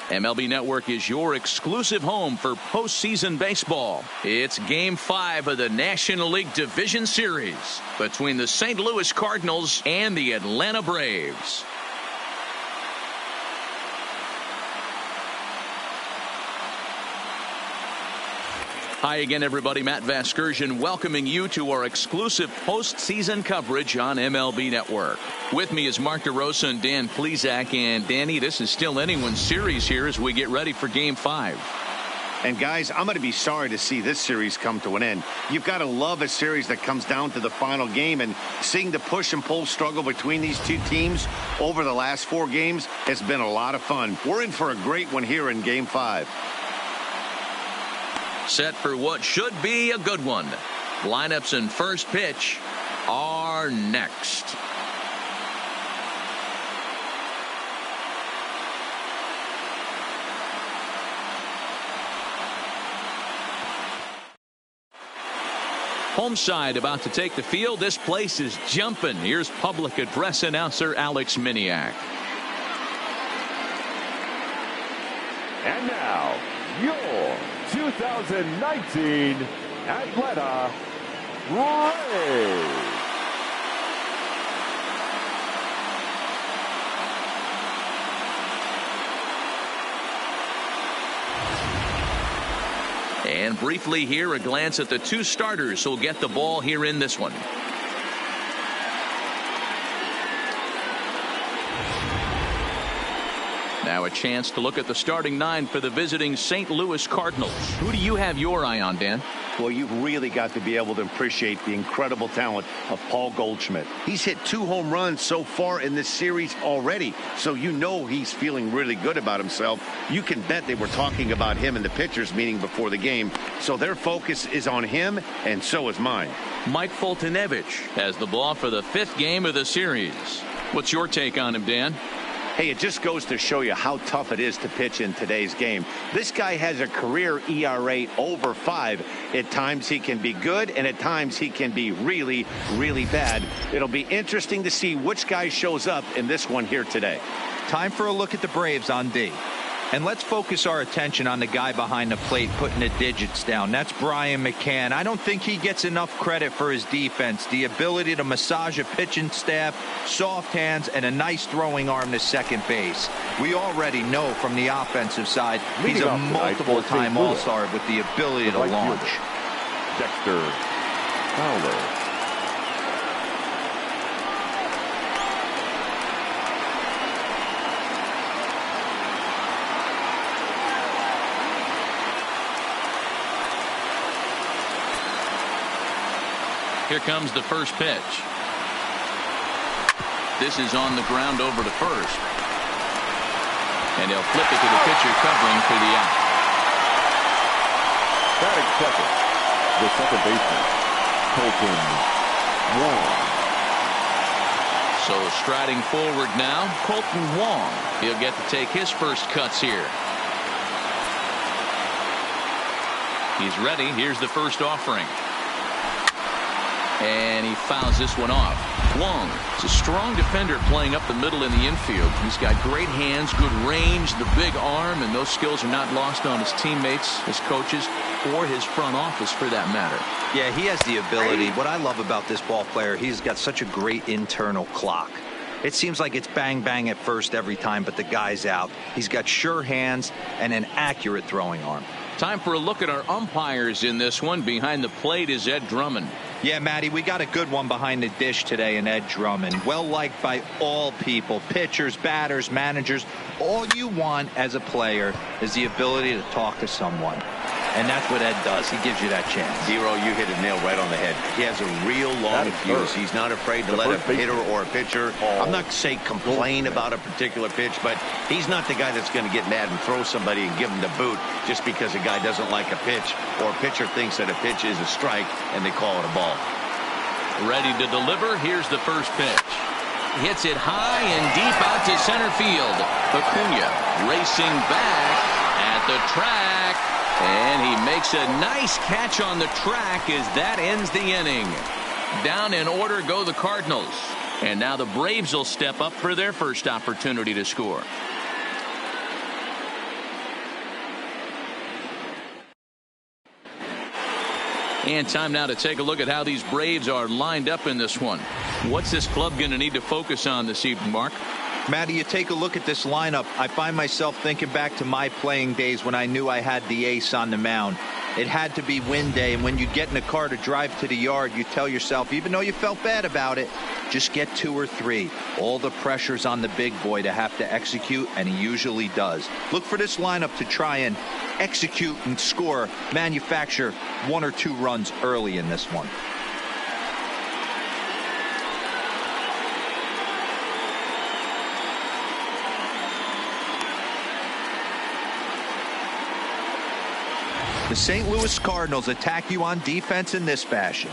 MLB Network is your exclusive home for postseason baseball. It's Game 5 of the National League Division Series between the St. Louis Cardinals and the Atlanta Braves. Hi again, everybody. Matt Vasgersian welcoming you to our exclusive postseason coverage on MLB Network. With me is Mark DeRosa and Dan Plesac. And Danny, this is still anyone's series here as we get ready for Game 5. And guys, I'm going to be sorry to see this series come to an end. You've got to love a series that comes down to the final game, and seeing the push and pull struggle between these two teams over the last 4 games has been a lot of fun. We're in for a great one here in Game 5. Set for what should be a good one. Lineups and first pitch are next. Home side about to take the field. This place is jumping. Here's public address announcer Alex Miniak. And now, your 2019 Atlanta Braves. And briefly here, a glance at the 2 starters who'll get the ball here in this one. Now a chance to look at the starting 9 for the visiting St. Louis Cardinals. Who do you have your eye on, Dan? Well, you've really got to be able to appreciate the incredible talent of Paul Goldschmidt. He's hit 2 home runs so far in this series already, so you know he's feeling really good about himself. You can bet they were talking about him in the pitchers meeting before the game, so their focus is on him, and so is mine. Mike Foltynewicz has the ball for the 5th game of the series. What's your take on him, Dan? Hey, it just goes to show you how tough it is to pitch in today's game. This guy has a career ERA over 5. At times he can be good, and at times he can be really, really bad. It'll be interesting to see which guy shows up in this one here today. Time for a look at the Braves on D. And let's focus our attention on the guy behind the plate putting the digits down. That's Brian McCann. I don't think he gets enough credit for his defense. The ability to massage a pitching staff, soft hands, and a nice throwing arm to second base. We already know from the offensive side, he's a multiple-time All-Star with the ability to launch. Dexter Fowler. Here comes the first pitch. This is on the ground over to first. And he'll flip it to the pitcher covering for the out. Batting second, the second baseman, Colton Wong. So striding forward now, Colton Wong. He'll get to take his first cuts here. He's ready. Here's the first offering. And he fouls this one off. Wong is a strong defender playing up the middle in the infield. He's got great hands, good range, the big arm, and those skills are not lost on his teammates, his coaches, or his front office for that matter. Yeah, he has the ability. What I love about this ball player, he's got such a great internal clock. It seems like it's bang bang at first every time, but the guy's out. He's got sure hands and an accurate throwing arm. Time for a look at our umpires in this one. Behind the plate is Ed Drummond. Yeah, Matty, we got a good one behind the dish today in Ed Drummond. Well liked by all people, pitchers, batters, managers. All you want as a player is the ability to talk to someone. And that's what Ed does. He gives you that chance. Zero, you hit a nail right on the head. He has a real long fuse. He's not afraid to let a hitter or a pitcher, I'm not saying complain about a particular pitch, but he's not the guy that's going to get mad and throw somebody and give him the boot just because a guy doesn't like a pitch or a pitcher thinks that a pitch is a strike and they call it a ball. Ready to deliver. Here's the first pitch. Hits it high and deep out to center field. Acuna racing back at the track. And he makes a nice catch on the track as that ends the inning. Down in order go the Cardinals. And now the Braves will step up for their first opportunity to score. And time now to take a look at how these Braves are lined up in this one. What's this club going to need to focus on this evening, Mark? Matty, you take a look at this lineup. I find myself thinking back to my playing days when I knew I had the ace on the mound. It had to be win day, and when you get in a car to drive to the yard, you tell yourself, even though you felt bad about it, just get 2 or 3. All the pressure's on the big boy to have to execute, and he usually does. Look for this lineup to try and execute and score, manufacture 1 or 2 runs early in this one. The St. Louis Cardinals attack you on defense in this fashion.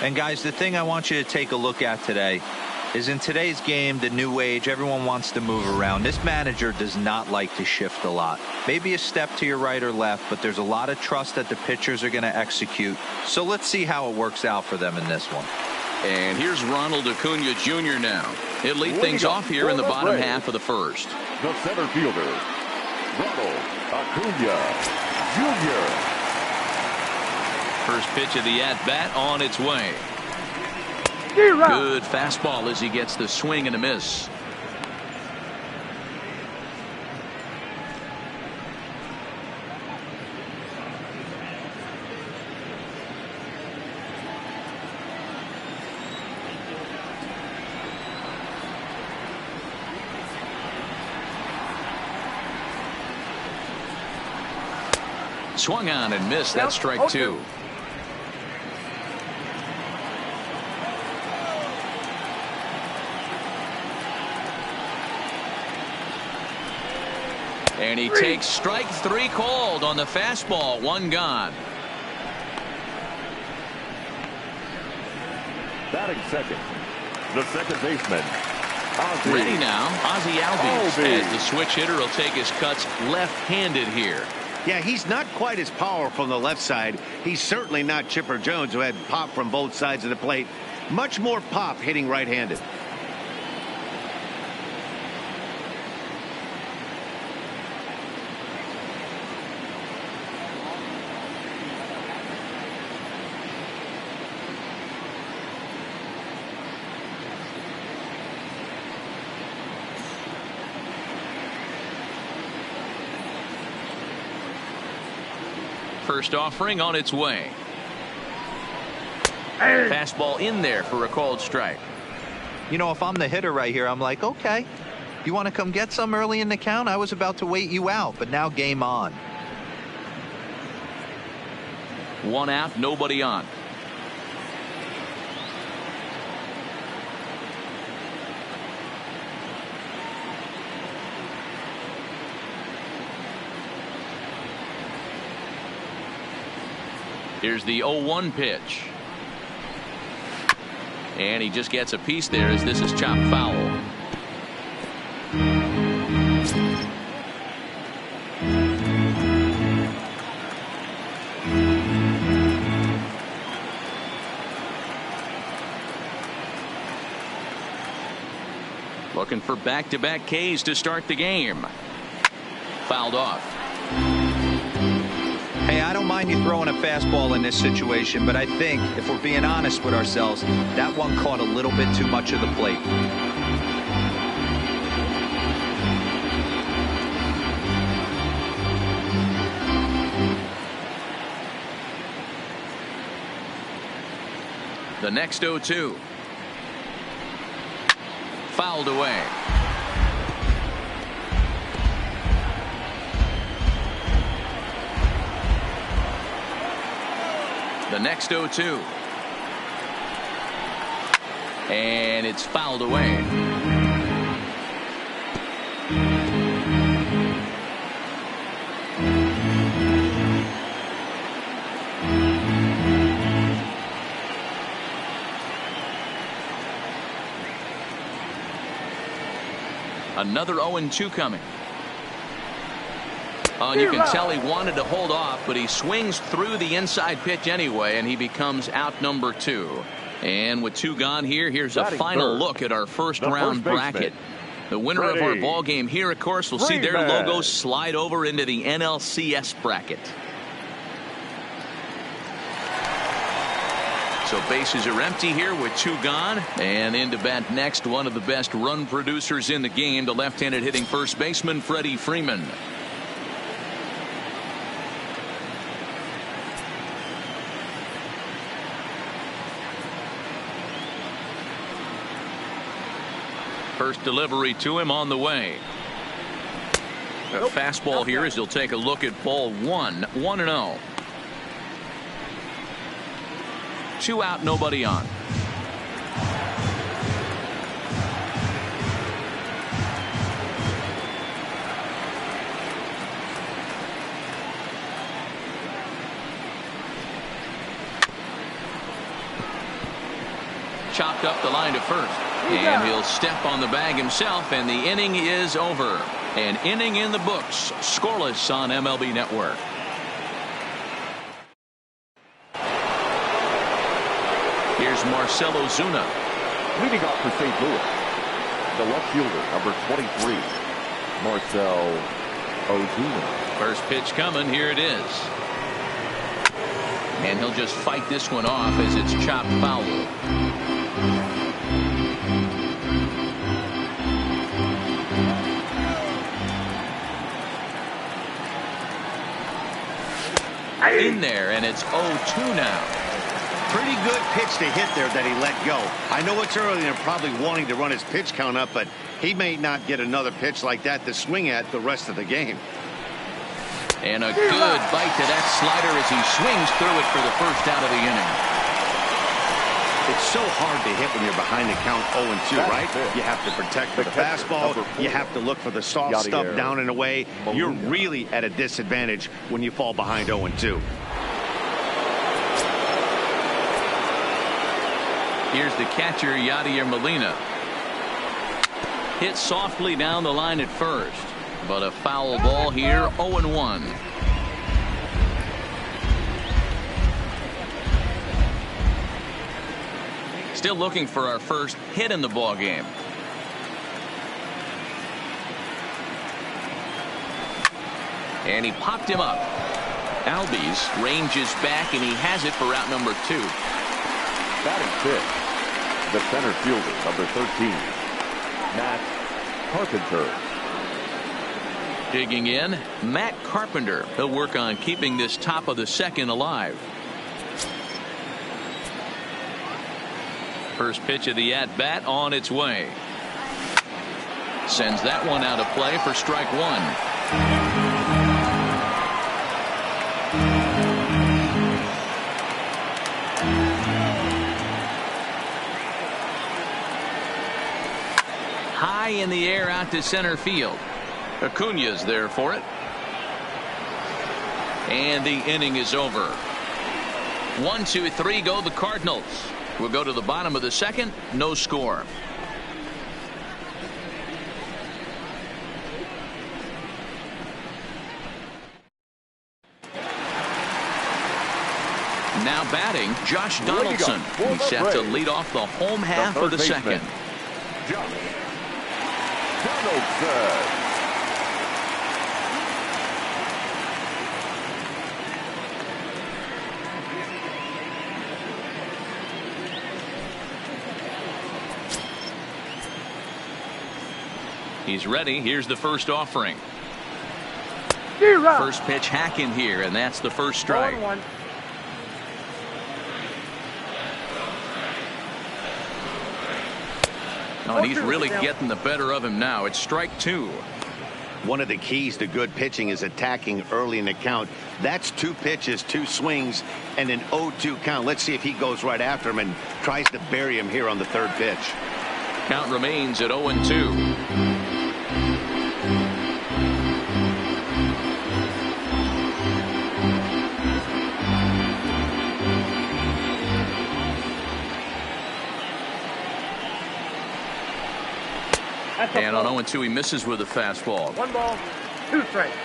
And guys, the thing I want you to take a look at today is in today's game, the new age, everyone wants to move around. This manager does not like to shift a lot. Maybe a step to your right or left, but there's a lot of trust that the pitchers are going to execute. So let's see how it works out for them in this one. And here's Ronald Acuna Jr. now. He'll lead things off here in the bottom half of the first. The center fielder, Ronald Acuna Jr. First pitch of the at-bat on its way. Good fastball as he gets the swing and a miss. Swung on and missed. That's strike 2. And he takes strike 3 called on the fastball. 1 gone. Batting second, the second baseman, Ozzie. Ready now, Ozzie Albies. As the switch hitter will take his cuts left-handed here. Yeah, he's not quite as powerful on the left side. He's certainly not Chipper Jones, who had pop from both sides of the plate. Much more pop hitting right-handed. First offering on its way. Fastball in there for a called strike. You know, if I'm the hitter right here, I'm like, okay, you want to come get some early in the count? I was about to wait you out, but now game on. 1 out, nobody on. Here's the 0-1 pitch. And he just gets a piece there as this is chopped foul. Looking for back-to-back Ks to start the game. Fouled off. Hey, I don't mind you throwing a fastball in this situation, but I think, if we're being honest with ourselves, that one caught a little bit too much of the plate. The next 0-2. Fouled away. The next 0-2. And it's fouled away. Another 0-2 coming. And you can tell he wanted to hold off, but he swings through the inside pitch anyway, and he becomes out number 2. And with 2 gone here, here's a final look at our first round bracket. The winner of our ball game here, of course, will see their logo slide over into the NLCS bracket. So bases are empty here with 2 gone. And in to bat next, one of the best run producers in the game, the left-handed hitting first baseman Freddie Freeman. First delivery to him on the way. A fastball here as he'll take a look at ball 1. 1-0. 2 out, nobody on. Chopped up the line to first. And he'll step on the bag himself, and the inning is over. An inning in the books, scoreless on MLB Network. Here's Marcell Ozuna. Leading off for St. Louis, the left fielder, number 23, Marcell Ozuna. First pitch coming, here it is. And he'll just fight this one off as it's chopped foul. In there, and it's 0-2 now. Pretty good pitch to hit there that he let go. I know it's early and they're probably wanting to run his pitch count up, but he may not get another pitch like that to swing at the rest of the game. And a good bite to that slider as he swings through it for the first out of the inning. It's so hard to hit when you're behind the count 0-2, right? You have to protect the fastball. You have to look for the soft stuff down and away. You're really at a disadvantage when you fall behind 0-2. Here's the catcher, Yadier Molina. Hit softly down the line at first, but a foul ball here, 0-1. Still looking for our first hit in the ball game. And he popped him up. ALDS ranges back, and he has it for out number 2. Batting fifth, the center fielder, number 13, Matt Carpenter. Digging in, Matt Carpenter. He'll work on keeping this top of the second alive. First pitch of the at-bat on its way. Sends that one out of play for strike 1. High in the air out to center field. Acuña's there for it. And the inning is over. 1, 2, 3 go the Cardinals. We'll go to the bottom of the second. No score. Now batting, Josh Donaldson. He's set to lead off the home half of the second. Josh Donaldson. He's ready. Here's the first offering. First pitch hack in here, and that's the first strike. Oh, and he's really getting the better of him now. It's strike 2. One of the keys to good pitching is attacking early in the count. That's 2 pitches, 2 swings, and an 0-2 count. Let's see if he goes right after him and tries to bury him here on the third pitch. Count remains at 0-2. And on 0-2, he misses with a fastball. 1 ball, 2 strikes.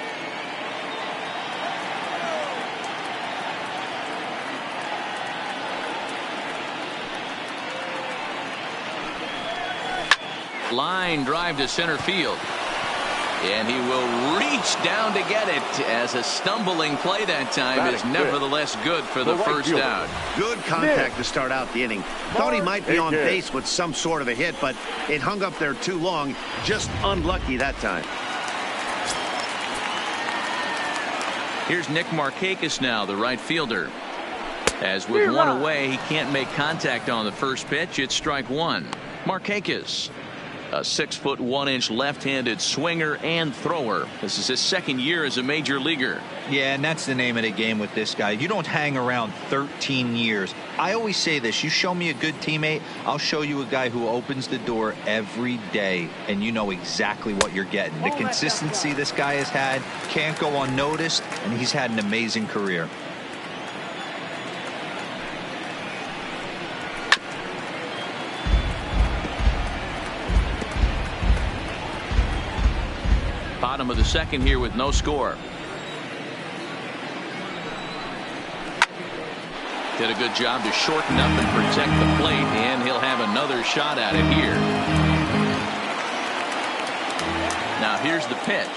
Line drive to center field. And he will reach down to get it, as a stumbling play that time is nevertheless good for the first out. Good contact to start out the inning. Thought he might be on base with some sort of a hit, but it hung up there too long. Just unlucky that time. Here's Nick Markakis now, the right fielder. As with one away, he can't make contact on the first pitch. It's strike one. Markakis, a 6'1" left-handed swinger and thrower. This is his second year as a major leaguer. Yeah, and that's the name of the game with this guy. You don't hang around 13 years. I always say this: you show me a good teammate, I'll show you a guy who opens the door every day, and you know exactly what you're getting. The consistency this guy has had can't go unnoticed, and he's had an amazing career. Bottom of the second here with no score. Did a good job to shorten up and protect the plate, and he'll have another shot at it here. Now here's the pitch.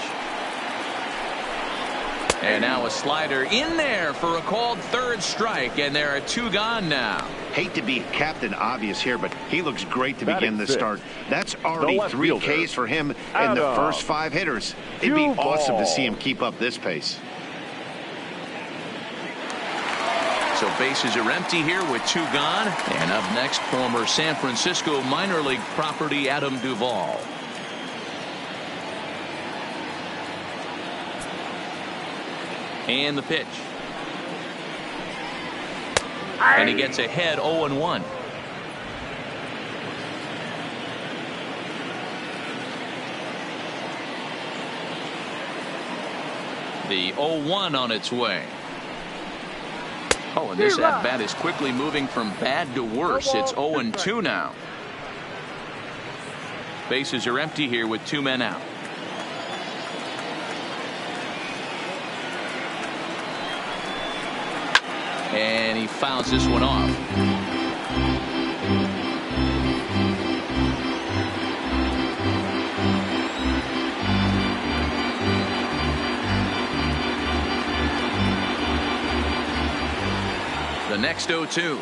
And now a slider in there for a called third strike, and there are two gone now. Hate to be Captain Obvious here, but he looks great to begin this start. That's already 3 Ks for him in the first 5 hitters. It'd be awesome to see him keep up this pace. So bases are empty here with 2 gone. And up next, former San Francisco minor league property Adam Duvall. And the pitch. And he gets ahead 0-1. The 0-1 on its way. Oh, and this at bat is quickly moving from bad to worse. It's 0-2 now. Bases are empty here with 2 men out. And he fouls this one off. The next 0-2.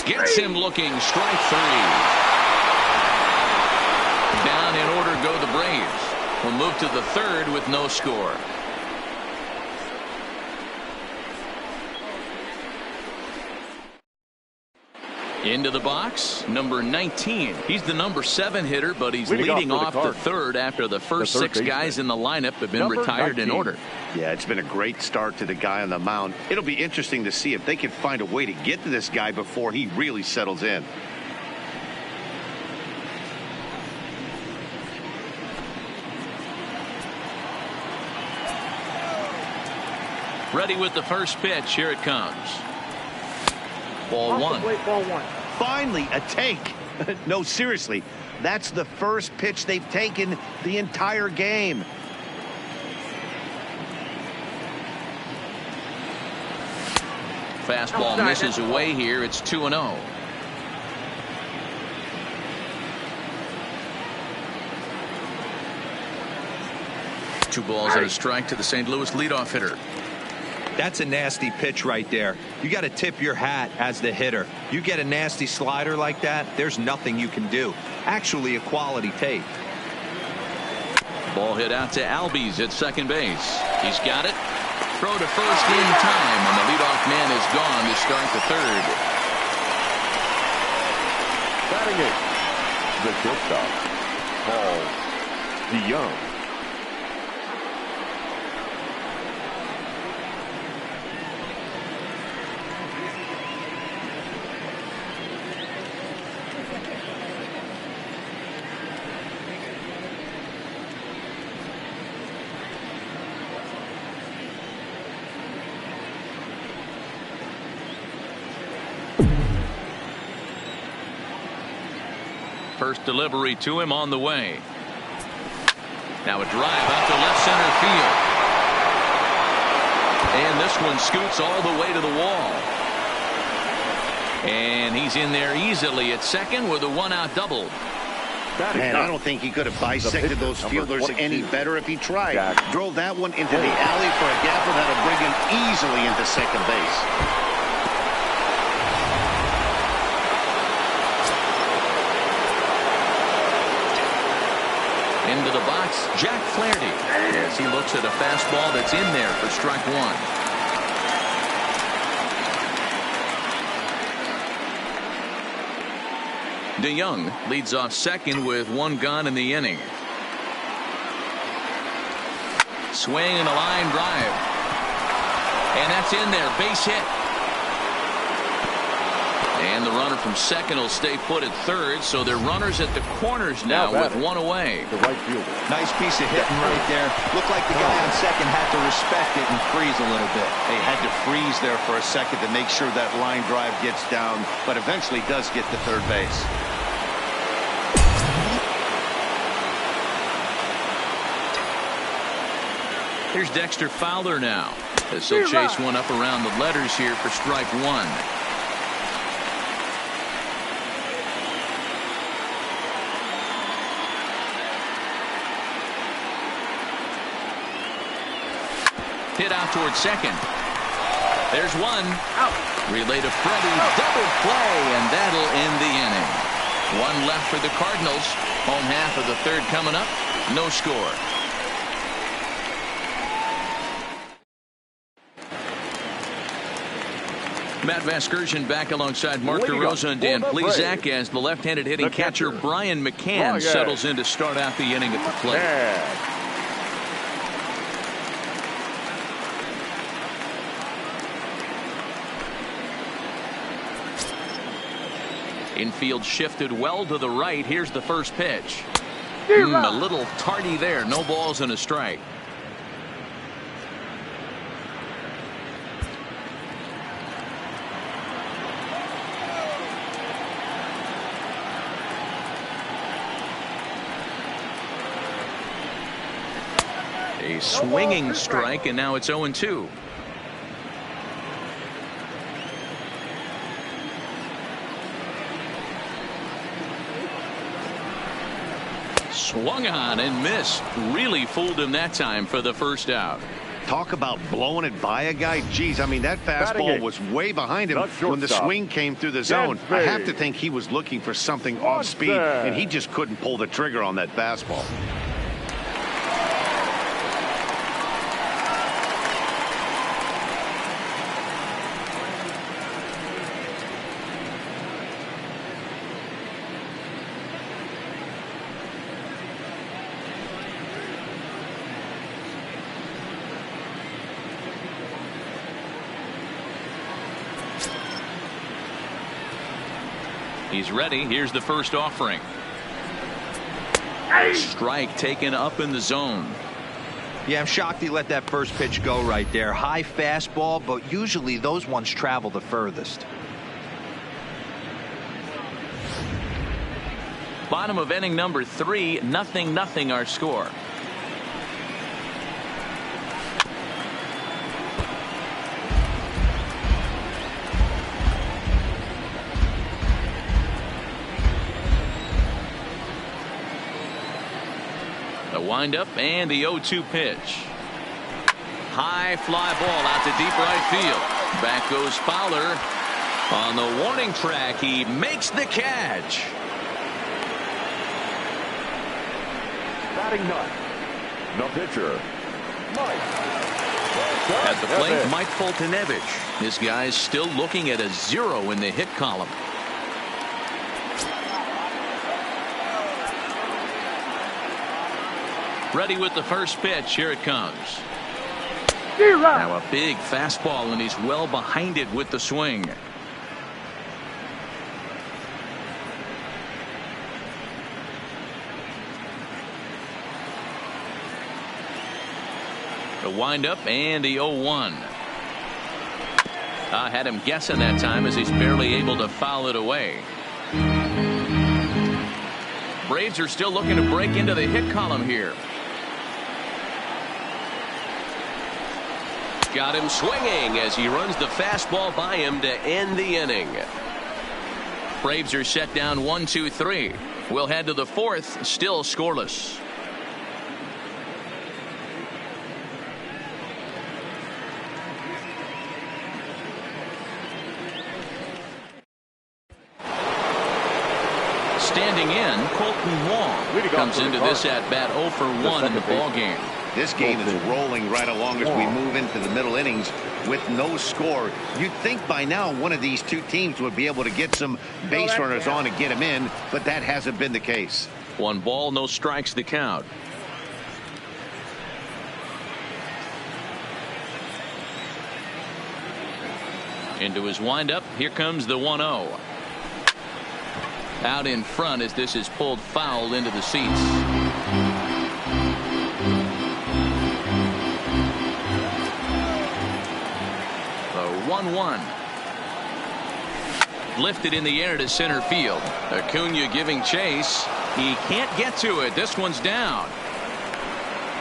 Gets him looking. Strike 3. Down in order go the Braves. We'll move to the third with no score. Into the box, number 19. He's the number 7 hitter, but he's leading off the third after the first 6 guys in the lineup have been retired in order. Yeah, it's been a great start to the guy on the mound. It'll be interesting to see if they can find a way to get to this guy before he really settles in. Ready with the first pitch. Here it comes. Ball 1. Ball 1. Finally, a take. No, seriously. That's the first pitch they've taken the entire game. Fastball misses away here. It's 2-0. Two balls and a strike to the St. Louis leadoff hitter. That's a nasty pitch right there. You got to tip your hat as the hitter. You get a nasty slider like that, there's nothing you can do. Actually, a quality take. Ball hit out to ALDS at second base. He's got it. Throw to first in time, and the leadoff man is gone to start the third. Batting it, the shortstop, Paul DeYoung. First delivery to him on the way. Now a drive out to left center field. And this one scoots all the way to the wall. And he's in there easily at second with a 1-out double. Man, I don't think he could have bisected those fielders any better if he tried. Drove that one into the alley for a gapper that'll bring him easily into second base. Into the box, Jack Flaherty, as he looks at a fastball that's in there for strike one. DeYoung leads off second with one gone in the inning. Swing and a line drive. And that's in there, base hit. And the runner from second will stay put at third, so they're runners at the corners now with one away. The right fielder. Nice piece of hitting right there. Looked like the guy on second had to respect it and freeze a little bit. They had to freeze there for a second to make sure that line drive gets down, but eventually does get to third base. Here's Dexter Fowler now, as he'll chase one up around the letters here for strike one. Hit out towards second. There's one. Out. Relay to Freddie. Double play, and that'll end the inning. One left for the Cardinals. Home half of the third coming up. No score. Matt Vasgersian back alongside Mark DeRosa and Dan Plesac as the left-handed hitting catcher Brian McCann settles in to start out the inning at the plate. Infield shifted well to the right. Here's the first pitch. A little tardy there. No balls and a strike. A swinging strike, and now it's 0-2. Swung on and missed. Really fooled him that time for the first out. Talk about blowing it by a guy. Geez, I mean, that fastball was way behind him when the swing came through the zone. I have to think he was looking for something off speed, and he just couldn't pull the trigger on that fastball. He's ready. Here's the first offering. Strike taken up in the zone. Yeah, I'm shocked he let that first pitch go right there. High fastball, but usually those ones travel the furthest. Bottom of inning number 3, 0-0 our score. The windup and the 0-2 pitch. High fly ball out to deep right field. Back goes Fowler. On the warning track, he makes the catch. Batting ninth, the pitcher, Mike. At the plate, Mike Foltynewicz. This guy's still looking at a 0 in the hit column. Ready with the first pitch. Here it comes. Now a big fastball, and he's well behind it with the swing. The windup and the 0-1. Had him guessing that time as he's barely able to foul it away. Braves are still looking to break into the hit column here. Got him swinging as he runs the fastball by him to end the inning. Braves are set down 1-2-3. We'll head to the fourth, still scoreless. Standing in, Colton Wong comes into this at bat 0 for 1 in the ball game. This game is rolling right along as we move into the middle innings with no score. You'd think by now one of these two teams would be able to get some base runners on and get them in, but that hasn't been the case. 1 ball, no strikes the count. Into his windup. Here comes the 1-0. Out in front as this is pulled foul into the seats. The 1-1. Lifted in the air to center field. Acuna giving chase. He can't get to it. This one's down.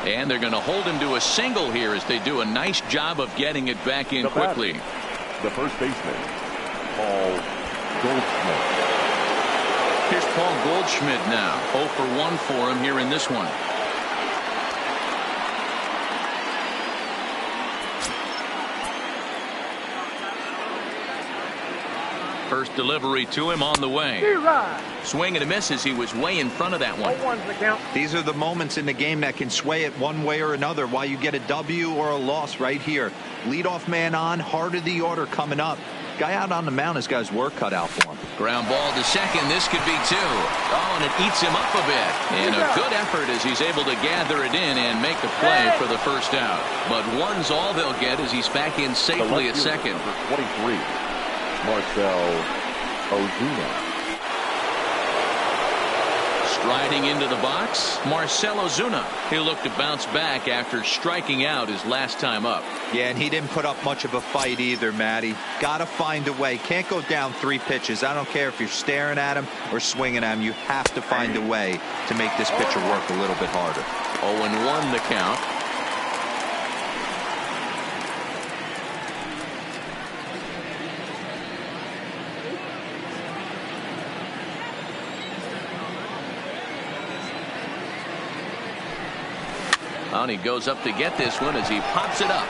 And they're going to hold him to a single here as they do a nice job of getting it back in quickly. The first baseman, Paul Goldschmidt. Here's Paul Goldschmidt now. 0 for 1 for him here in this one. First delivery to him on the way. Swing and a miss as he was way in front of that one. These are the moments in the game that can sway it one way or another. Why you get a W or a loss right here. Leadoff man on, heart of the order coming up. Guy out on the mound has got his work cut out for him. Ground ball to second. This could be 2. Oh, and it eats him up a bit. And a good effort as he's able to gather it in and make the play for the first out. But 1's all they'll get as he's back in safely at second. Number 23, Marcell Ozuna. Striding into the box, Marcell Ozuna. He'll look to bounce back after striking out his last time up. Yeah, and he didn't put up much of a fight either, Matty. Got to find a way. Can't go down 3 pitches. I don't care if you're staring at him or swinging at him. You have to find a way to make this pitcher work a little bit harder. 0-1 the count. And he goes up to get this one as he pops it up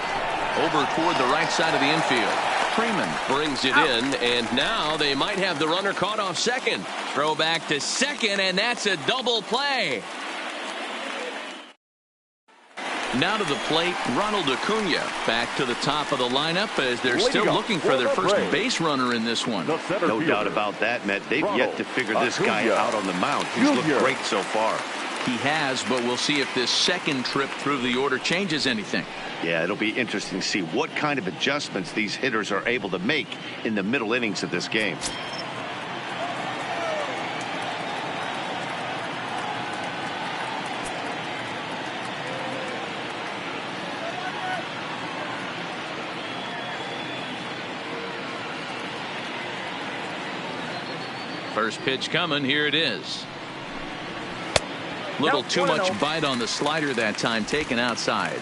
over toward the right side of the infield. Freeman brings it in, and now they might have the runner caught off second. Throw back to second, and that's a double play. Now to the plate, Ronald Acuna back to the top of the lineup as they're still looking for their first base runner in this one. No doubt about that, Matt. They've yet to figure this guy out on the mound. He's looked great so far. He has, but we'll see if this second trip through the order changes anything. Yeah, it'll be interesting to see what kind of adjustments these hitters are able to make in the middle innings of this game. First pitch coming. Here it is. Little too much bite on the slider that time, taken outside.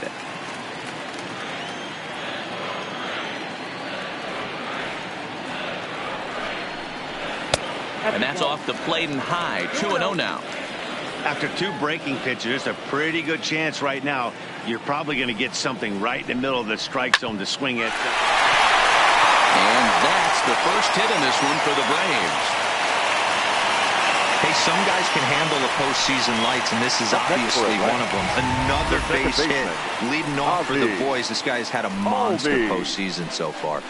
And that's off the plate and high. 2-0 now. After 2 breaking pitches, a pretty good chance right now. You're probably going to get something right in the middle of the strike zone to swing at. And that's the first hit in this one for the Braves. Hey, some guys can handle the postseason lights, and this is obviously one of them. Another base hit, leading off for the boys. This guy's had a monster postseason so far.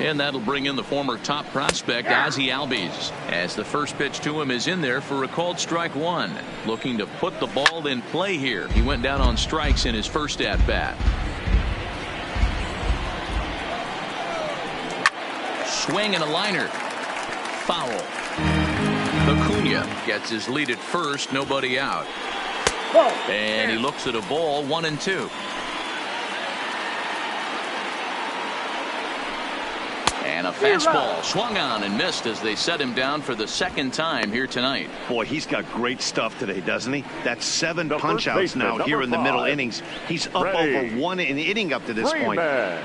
And that'll bring in the former top prospect, Ozzie Albies, as the first pitch to him is in there for a called strike 1. Looking to put the ball in play here. He went down on strikes in his first at-bat. Swing and a liner. Foul. Acuna gets his lead at first, nobody out. And he looks at a ball, 1-2. And a fastball swung on and missed as they set him down for the second time here tonight. Boy, he's got great stuff today, doesn't he? That's 7 punch-outs now here in the middle innings. He's up over 1 inning up to this point.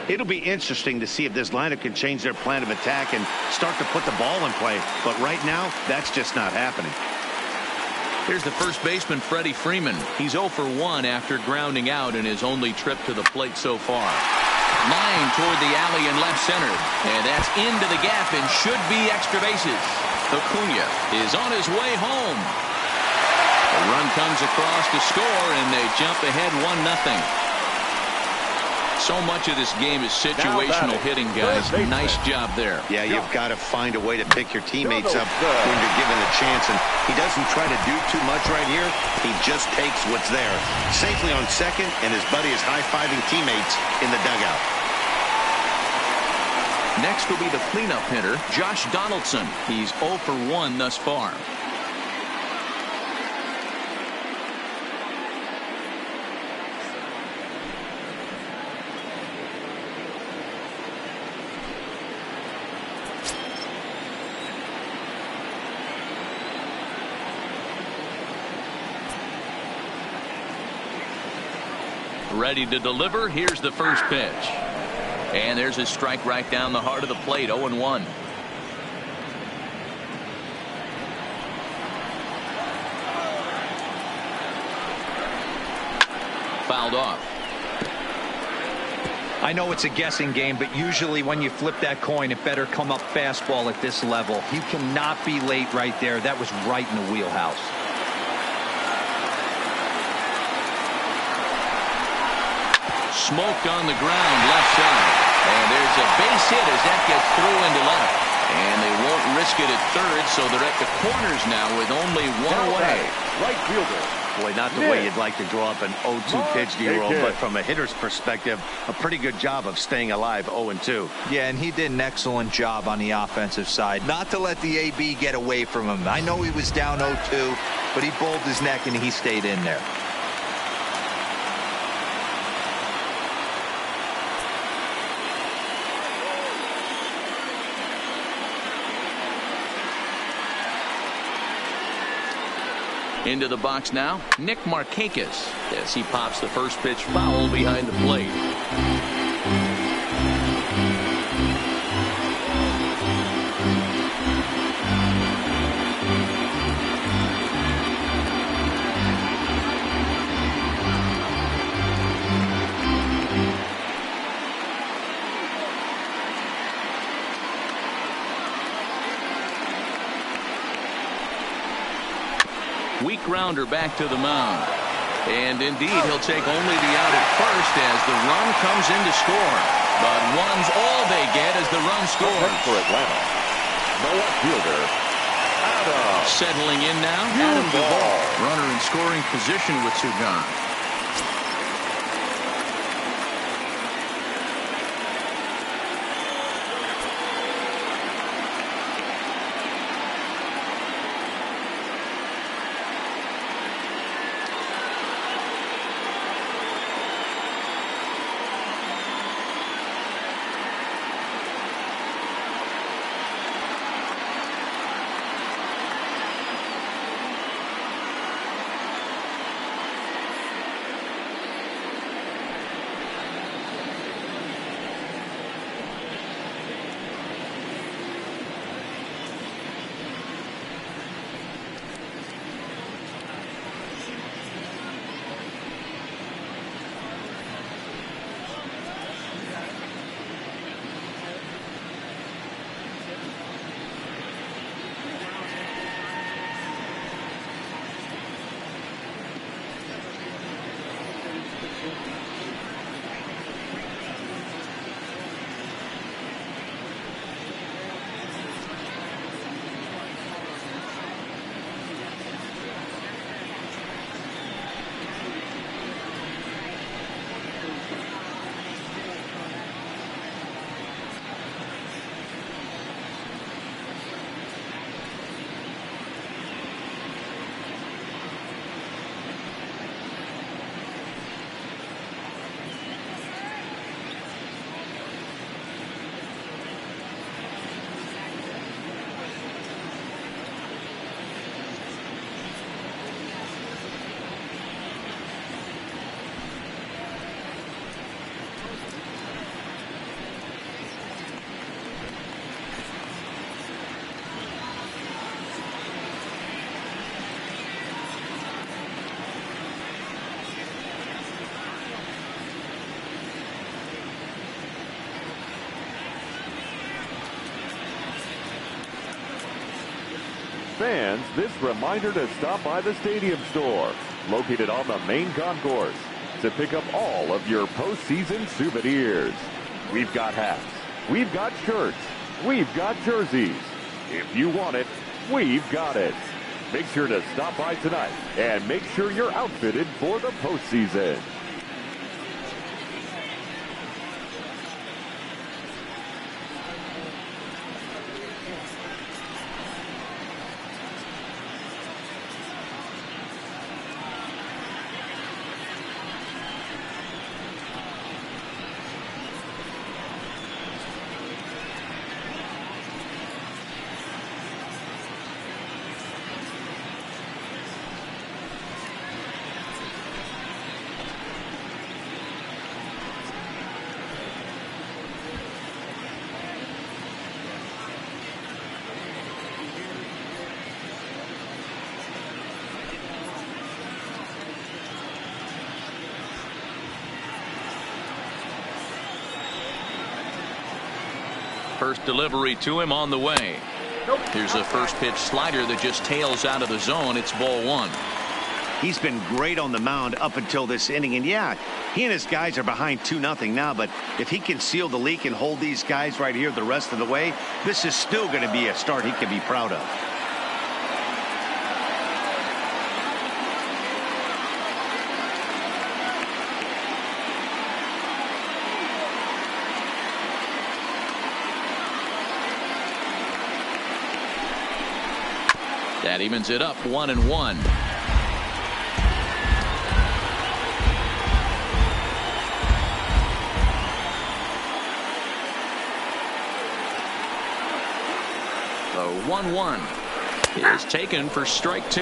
It'll be interesting to see if this lineup can change their plan of attack and start to put the ball in play. But right now, that's just not happening. Here's the first baseman, Freddie Freeman. He's 0 for 1 after grounding out in his only trip to the plate so far. Line toward the alley in left center. And that's into the gap and should be extra bases. Acuna is on his way home. A run comes across to score, and they jump ahead 1-0. So much of this game is situational hitting, guys. Nice job there. Yeah, you've got to find a way to pick your teammates up when you're given a chance. And he doesn't try to do too much right here. He just takes what's there. Safely on second, and his buddy is high-fiving teammates in the dugout. Next will be the cleanup hitter, Josh Donaldson. He's 0 for 1 thus far. Ready to deliver. Here's the first pitch. And there's a strike right down the heart of the plate. 0-1. Fouled off. I know it's a guessing game, but usually when you flip that coin, it better come up fastball at this level. You cannot be late right there. That was right in the wheelhouse. Smoked on the ground left side. And there's a base hit as that gets through into left. And they won't risk it at third, so they're at the corners now with only 1 away. Right fielder. Boy, not the way you'd like to draw up an 0-2 pitch, D-roll, but from a hitter's perspective, a pretty good job of staying alive 0-2. Yeah, and he did an excellent job on the offensive side. Not to let the AB get away from him. I know he was down 0-2, but he bowled his neck and he stayed in there. Into the box now, Nick Markakis, as he pops the first pitch foul behind the plate. Weak grounder back to the mound. And indeed, he'll take only the out at first as the run comes in to score. But one's all they get as the run scores. For Atlanta, the left fielder, Adam. Settling in now, Adam Duvall. Runner in scoring position with 2 gone. fans this reminder to stop by the Stadium Store, located on the main concourse, to pick up all of your postseason souvenirs. We've got hats, we've got shirts, we've got jerseys. If you want it, we've got it. Make sure to stop by tonight and make sure you're outfitted for the postseason. First delivery to him on the way. Here's a first pitch slider that just tails out of the zone. It's ball one. He's been great on the mound up until this inning. And yeah, he and his guys are behind 2-0 now. But if he can seal the leak and hold these guys right here the rest of the way, this is still going to be a start he can be proud of. That evens it up 1-1. The 1-1 is taken for strike two.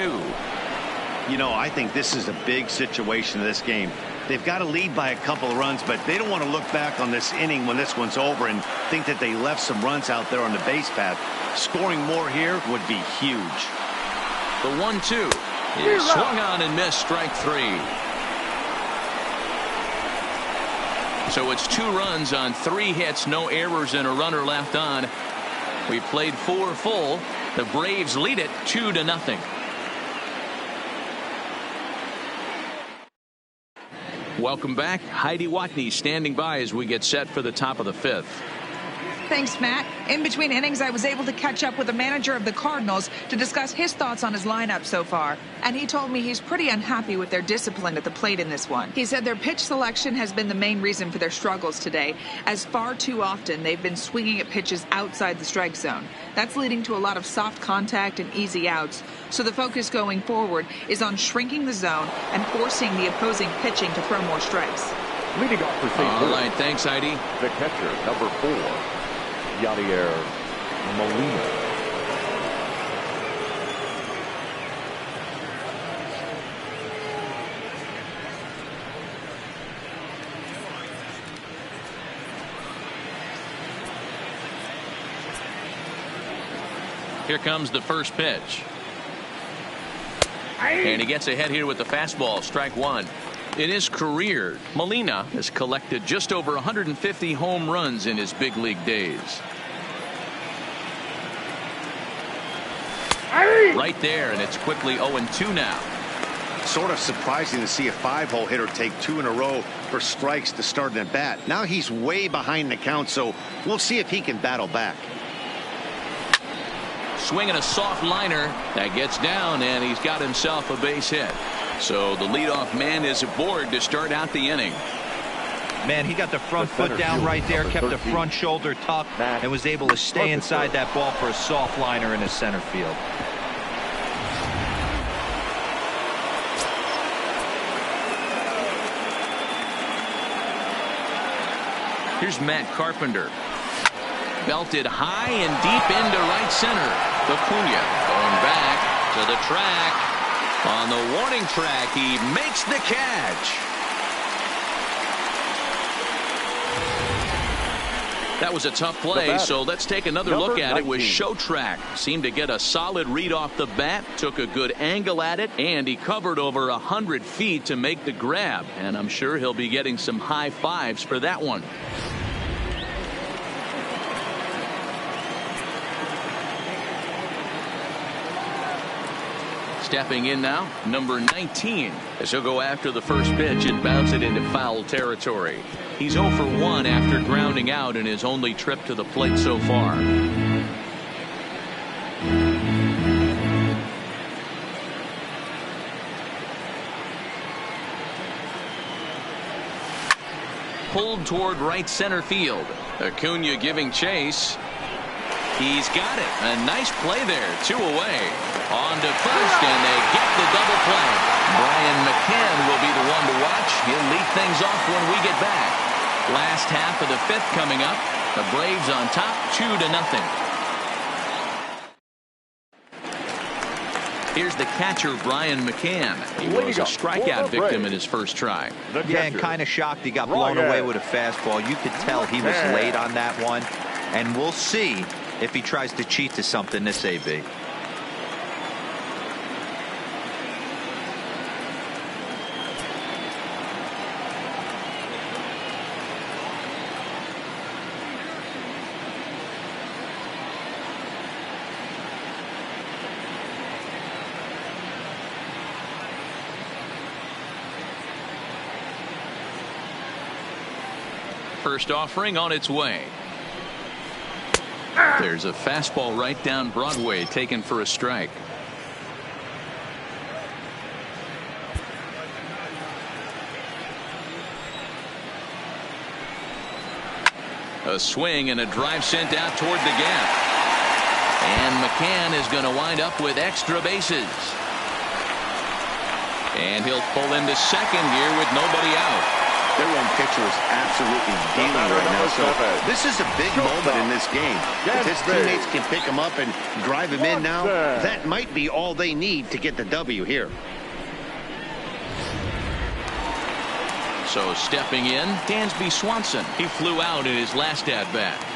You know, I think this is a big situation in this game. They've got to lead by a couple of runs, but they don't want to look back on this inning when this one's over and think that they left some runs out there on the base path. Scoring more here would be huge. The 1-2 is swung on and missed, strike three. So it's 2 runs on 3 hits, no errors, and a runner left on. We played 4 full. The Braves lead it 2-0. Welcome back. Heidi Watney standing by as we get set for the top of the 5th. Thanks, Matt. In between innings, I was able to catch up with the manager of the Cardinals to discuss his thoughts on his lineup so far. And he told me he's pretty unhappy with their discipline at the plate in this one. He said their pitch selection has been the main reason for their struggles today, as far too often they've been swinging at pitches outside the strike zone. That's leading to a lot of soft contact and easy outs. So the focus going forward is on shrinking the zone and forcing the opposing pitching to throw more strikes. Leading off for St. All Louis, right, thanks, Heidi. the catcher, number 4, Yadier Molina. Here comes the first pitch. And he gets ahead here with the fastball, strike one. In his career, Molina has collected just over 150 home runs in his big league days. Right there, and it's quickly 0-2 now. Sort of surprising to see a 5-hole hitter take 2 in a row for strikes to start an at bat. Now he's way behind the count, so we'll see if he can battle back. Swinging a soft liner that gets down, and he's got himself a base hit. So the leadoff man is aboard to start out the inning. Man, he got the front foot down right there, kept the front shoulder tucked, and was able to stay inside that ball for a soft liner in the center field. Here's Matt Carpenter. Belted high and deep into right center. Acuna going back to the track. On the warning track, he makes the catch. That was a tough play, so let's take another look at it with Show Track. Seemed to get a solid read off the bat, took a good angle at it, and he covered over 100 feet to make the grab. And I'm sure he'll be getting some high fives for that one. Stepping in now, number 19, as he'll go after the first pitch and bounce it into foul territory. He's 0 for 1 after grounding out in his only trip to the plate so far. Pulled toward right center field. Acuna giving chase. He's got it. A nice play there. 2 away. On to first, and they get the double play. Brian McCann will be the one to watch. He'll lead things off when we get back. Last half of the 5th coming up. The Braves on top, 2-0. Here's the catcher, Brian McCann. He was a strikeout victim in his first try. Yeah, and kind of shocked he got blown away with a fastball. You could tell he was late on that one. And we'll see if he tries to cheat to something this AB. First offering on its way. There's a fastball right down Broadway, taken for a strike. A swing and a drive sent out toward the gap. And McCann is going to wind up with extra bases. And he'll pull into second here with nobody out. Their own pitcher is absolutely dealing right now. So this is a big moment in this game. If his teammates can pick him up and drive him in now, that might be all they need to get the W here. So stepping in, Dansby Swanson. He flew out in his last at-bat.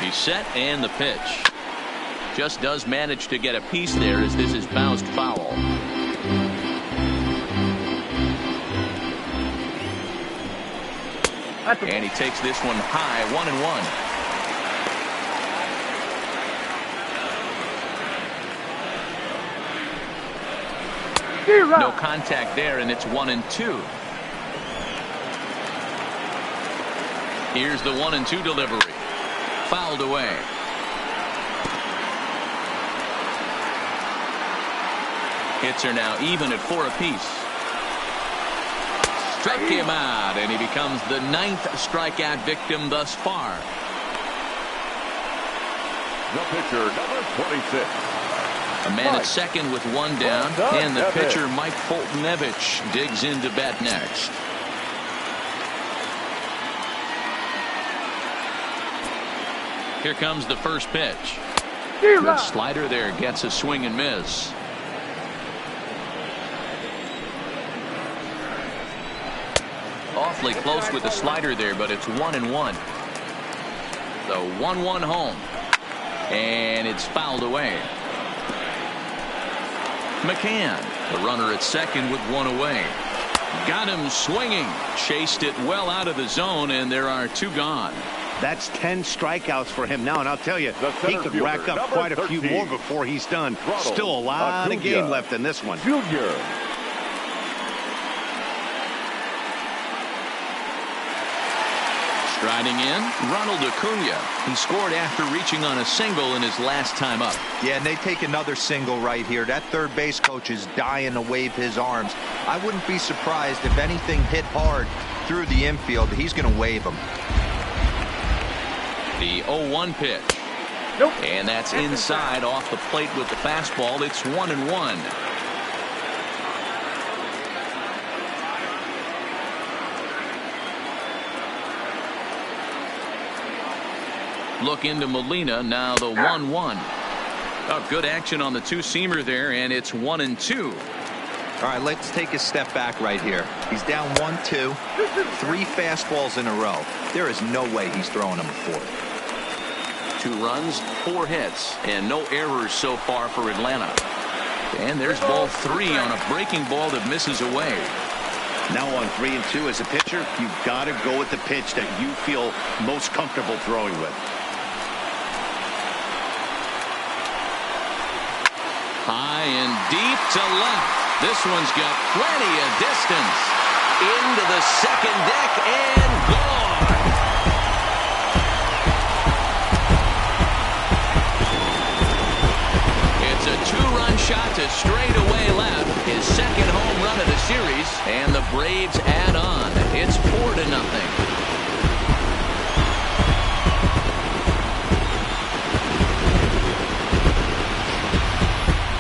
He's set, and the pitch. Just does manage to get a piece there as this is bounced foul. And he takes this one high, 1-1. No contact there, and it's 1-2. Here's the 1-2 delivery. Fouled away. Hits are now even at 4 apiece. Struck him out, and he becomes the 9th strikeout victim thus far. The pitcher, number 26. A man at second with 1 down, and the pitcher, Mike Foltynewicz, digs into bat next. Here comes the first pitch. Good slider there, gets a swing and miss. Awfully close with the slider there, but it's 1-1. The 1-1 home. And it's fouled away. McCann, the runner at second with 1 away. Got him swinging. Chased it well out of the zone, and there are 2 gone. That's 10 strikeouts for him now, and I'll tell you, he could rack up quite a few more before he's done. Still a lot of game left in this one. Junior. Striding in, Ronald Acuna. He scored after reaching on a single in his last time up. Yeah, and they take another single right here. That third base coach is dying to wave his arms. I wouldn't be surprised if anything hit hard through the infield. He's going to wave them. The 0-1 pitch. And that's inside off the plate with the fastball. It's 1-1. Look into Molina, now the 1-1. Oh, good action on the 2-seamer there, and it's 1-2. All right, let's take a step back right here. He's down 1-2, 3 fastballs in a row. There is no way he's throwing him a 4th. 2 runs, 4 hits, and no errors so far for Atlanta. And there's ball 3 on a breaking ball that misses away. Now on 3 and 2 as a pitcher, you've got to go with the pitch that you feel most comfortable throwing with. High and deep to left. This one's got plenty of distance. Into the second deck and gone. It's a 2-run shot to straightaway left. His second home run of the series. And the Braves add on. It's 4-0.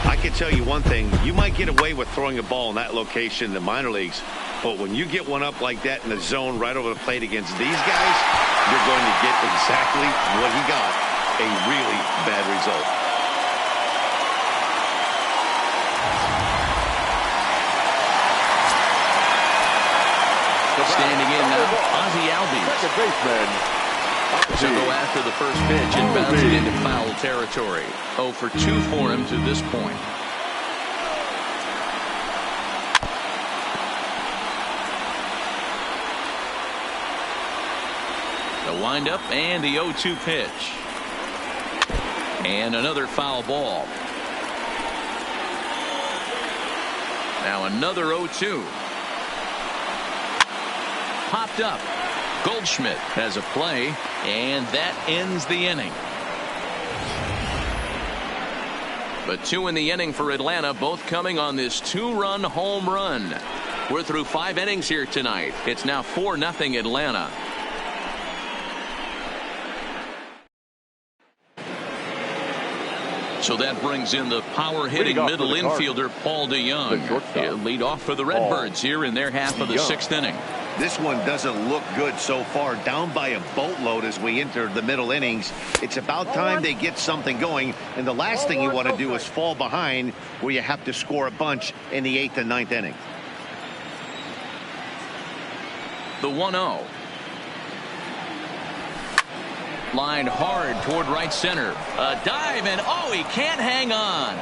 I can tell you one thing, you might get away with throwing a ball in that location in the minor leagues, but when you get one up like that in the zone right over the plate against these guys, you're going to get exactly what he got, a really bad result. Standing in now, Ozzie Albies. Second baseman. So go after the first pitch and bounce it into foul territory. 0 for 2 for him to this point. The windup and the 0-2 pitch. And another foul ball. Now another 0-2. Popped up. Goldschmidt has a play, and that ends the inning. But 2 in the inning for Atlanta, both coming on this 2-run home run. We're through 5 innings here tonight. It's now 4-0 Atlanta. So that brings in the power-hitting middle infielder, Paul DeYoung. He'll lead off for the Redbirds here in their half of the 6th inning. This one doesn't look good so far, down by a boatload as we enter the middle innings. It's about time they get something going, and the last thing you want to do is fall behind where you have to score a bunch in the 8th and 9th inning. The 1-0. Lined hard toward right center. A dive, and oh, he can't hang on.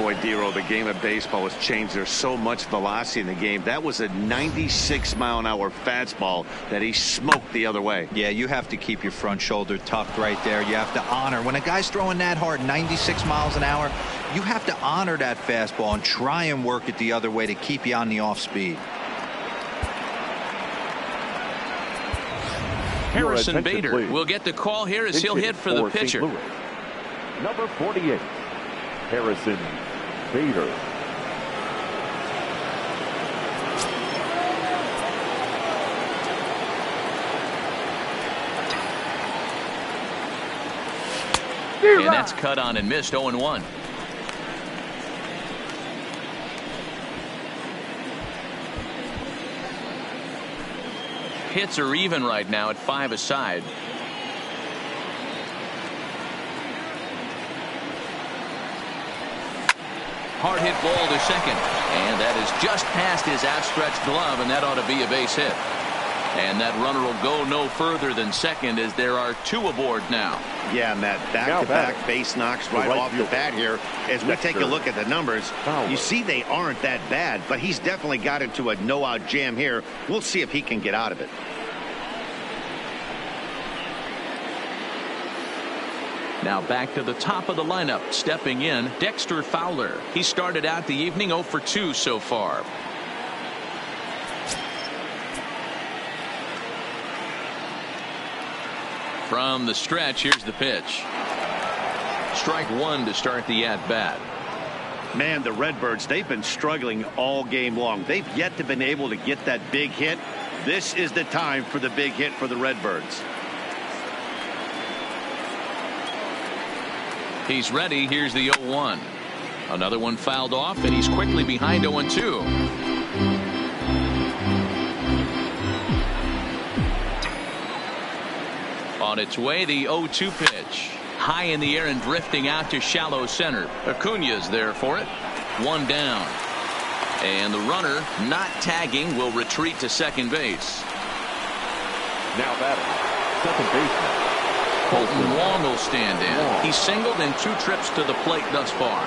Boy, Dero, the game of baseball has changed. There's so much velocity in the game. That was a 96-mile-an-hour fastball that he smoked the other way. Yeah, you have to keep your front shoulder tucked right there. You have to honor. When a guy's throwing that hard, 96 miles an hour, you have to honor that fastball and try and work it the other way to keep you on the off speed. Harrison Bader will get the call here as he'll hit for the pitcher. Number 48, Harrison Bader. And that's cut on and missed. 0-1. Hits are even right now at 5 aside. Hard hit ball to second, and that is just past his outstretched glove, and that ought to be a base hit. And that runner will go no further than second as there are 2 aboard now. Yeah, Matt, back-to-back base knocks right off the bat here. As we take a look at the numbers, you see they aren't that bad, but he's definitely got into a no-out jam here. We'll see if he can get out of it. Now back to the top of the lineup. Stepping in, Dexter Fowler. He started out the evening 0 for 2 so far. From the stretch, here's the pitch. Strike 1 to start the at-bat. Man, the Redbirds, they've been struggling all game long. They've yet to been able to get that big hit. This is the time for the big hit for the Redbirds. He's ready. Here's the 0-1. Another one fouled off, and he's quickly behind 0-2. On its way, the 0-2 pitch. High in the air and drifting out to shallow center. Acuña's there for it. 1 down. And the runner, not tagging, will retreat to second base. Now batting, second baseman, Colton Wong will stand in. He's singled in 2 trips to the plate thus far.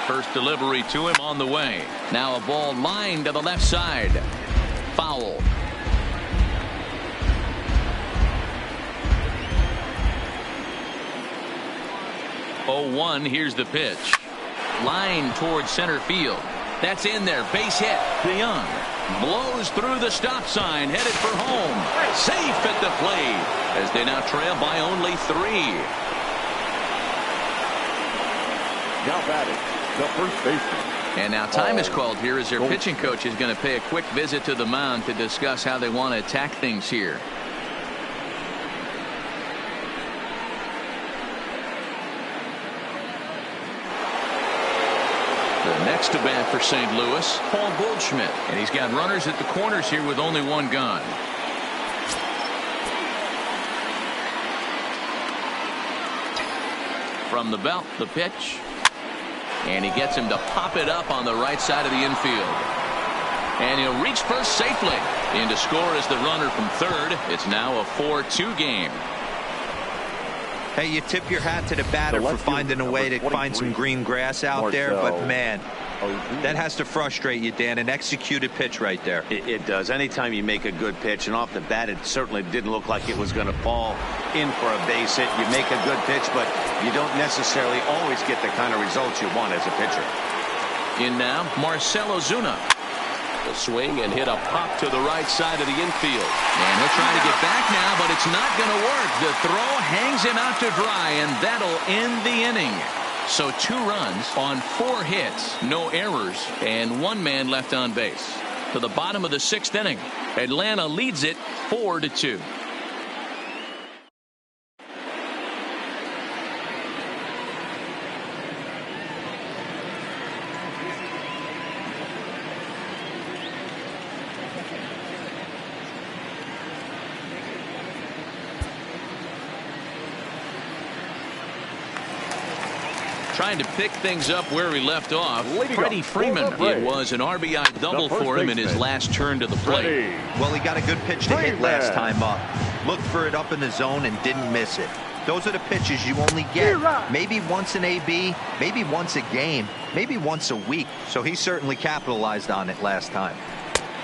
First delivery to him on the way. Now a ball lined to the left side. Foul. Oh, 1. Here's the pitch. Line towards center field. That's in there. Base hit. DeYoung blows through the stop sign, headed for home. Safe at the plate as they now trail by only 3. Now batting, the first baseman. And now time is called here as their pitching coach is going to pay a quick visit to the mound to discuss how they want to attack things here. The next to bat for St. Louis, Paul Goldschmidt, and he's got runners at the corners here with only 1 gone. From the belt, the pitch. And he gets him to pop it up on the right side of the infield. And he'll reach first safely. In to score is the runner from third. It's now a 4-2 game. Hey, you tip your hat to the batter for finding a way to find some green grass out there, but man, that has to frustrate you, Dan. An executed pitch right there. It does. Anytime you make a good pitch, and off the bat, it certainly didn't look like it was going to fall in for a base hit. You make a good pitch, but you don't necessarily always get the kind of results you want as a pitcher. In now, Marcell Ozuna. The swing and hit a pop to the right side of the infield. And he'll try to get back now, but it's not going to work. The throw hangs him out to dry, and that'll end the inning. So 2 runs on 4 hits, no errors, and 1 man left on base. To the bottom of the 6th inning, Atlanta leads it 4-2. Trying to pick things up where we left off. Freddie Freeman. It was an RBI double for him in his last turn to the plate. Well, he got a good pitch to hit last time up. Looked for it up in the zone and didn't miss it. Those are the pitches you only get maybe once in AB, maybe once a game, maybe once a week. So he certainly capitalized on it last time.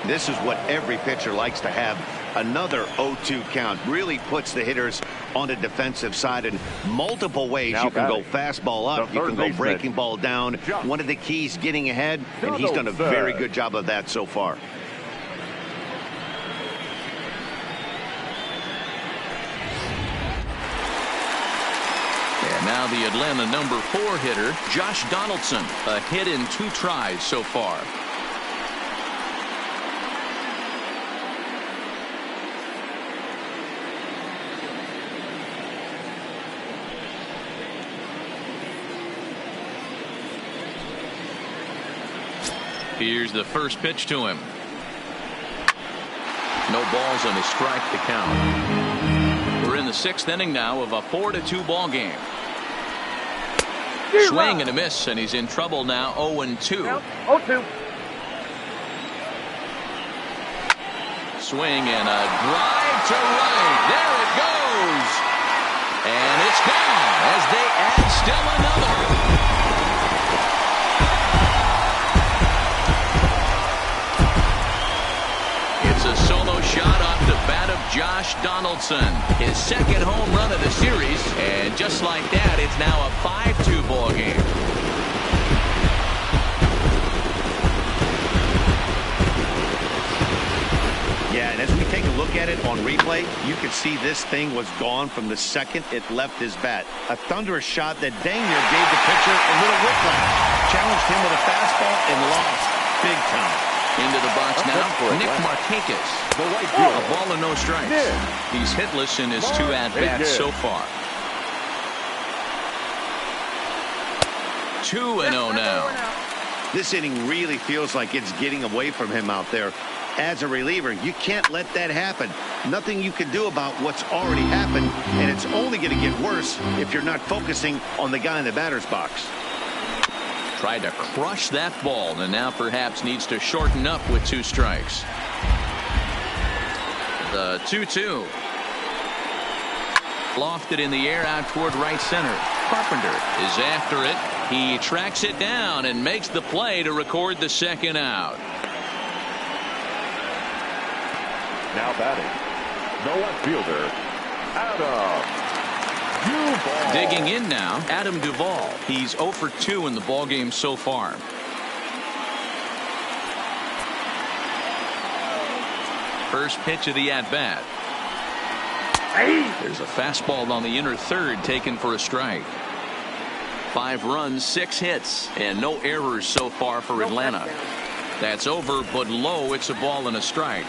This is what every pitcher likes to have. Another 0-2 count really puts the hitters on the defensive side in multiple ways. Now you can go fastball up, you can go breaking ball down. One of the keys, getting ahead, and he's done a very good job of that so far. And now the Atlanta number 4 hitter, Josh Donaldson, a hit in 2 tries so far. Here's the first pitch to him. No balls and a strike to count. We're in the 6th inning now of a 4-2 ball game. Swing and a miss, and he's in trouble now. 0-2. 0-2. Swing and a drive to right. There it goes. And it's gone as they add still another. A solo shot off the bat of Josh Donaldson, his 2nd home run of the series, and just like that, it's now a 5-2 ball game. Yeah, and as we take a look at it on replay, you can see this thing was gone from the second it left his bat. A thunderous shot that dang near gave the pitcher a little whiplash. Challenged him with a fastball and lost big time. Into the box now, Nick Markakis. A ball and no strikes. He's hitless in his 2 at-bats so far. 2-0 now. This inning really feels like it's getting away from him out there. As a reliever, you can't let that happen. Nothing you can do about what's already happened, and it's only going to get worse if you're not focusing on the guy in the batter's box. Tried to crush that ball and now perhaps needs to shorten up with 2 strikes. The 2-2. Lofted in the air out toward right center. Carpenter is after it. He tracks it down and makes the play to record the 2nd out. Now batting, the left fielder, Adam Duvall. Digging in now, Adam Duvall. He's 0 for 2 in the ballgame so far. First pitch of the at-bat. There's a fastball on the inner third taken for a strike. 5 runs, 6 hits, and no errors so far for Atlanta. That's over, but low. It's a ball and a strike.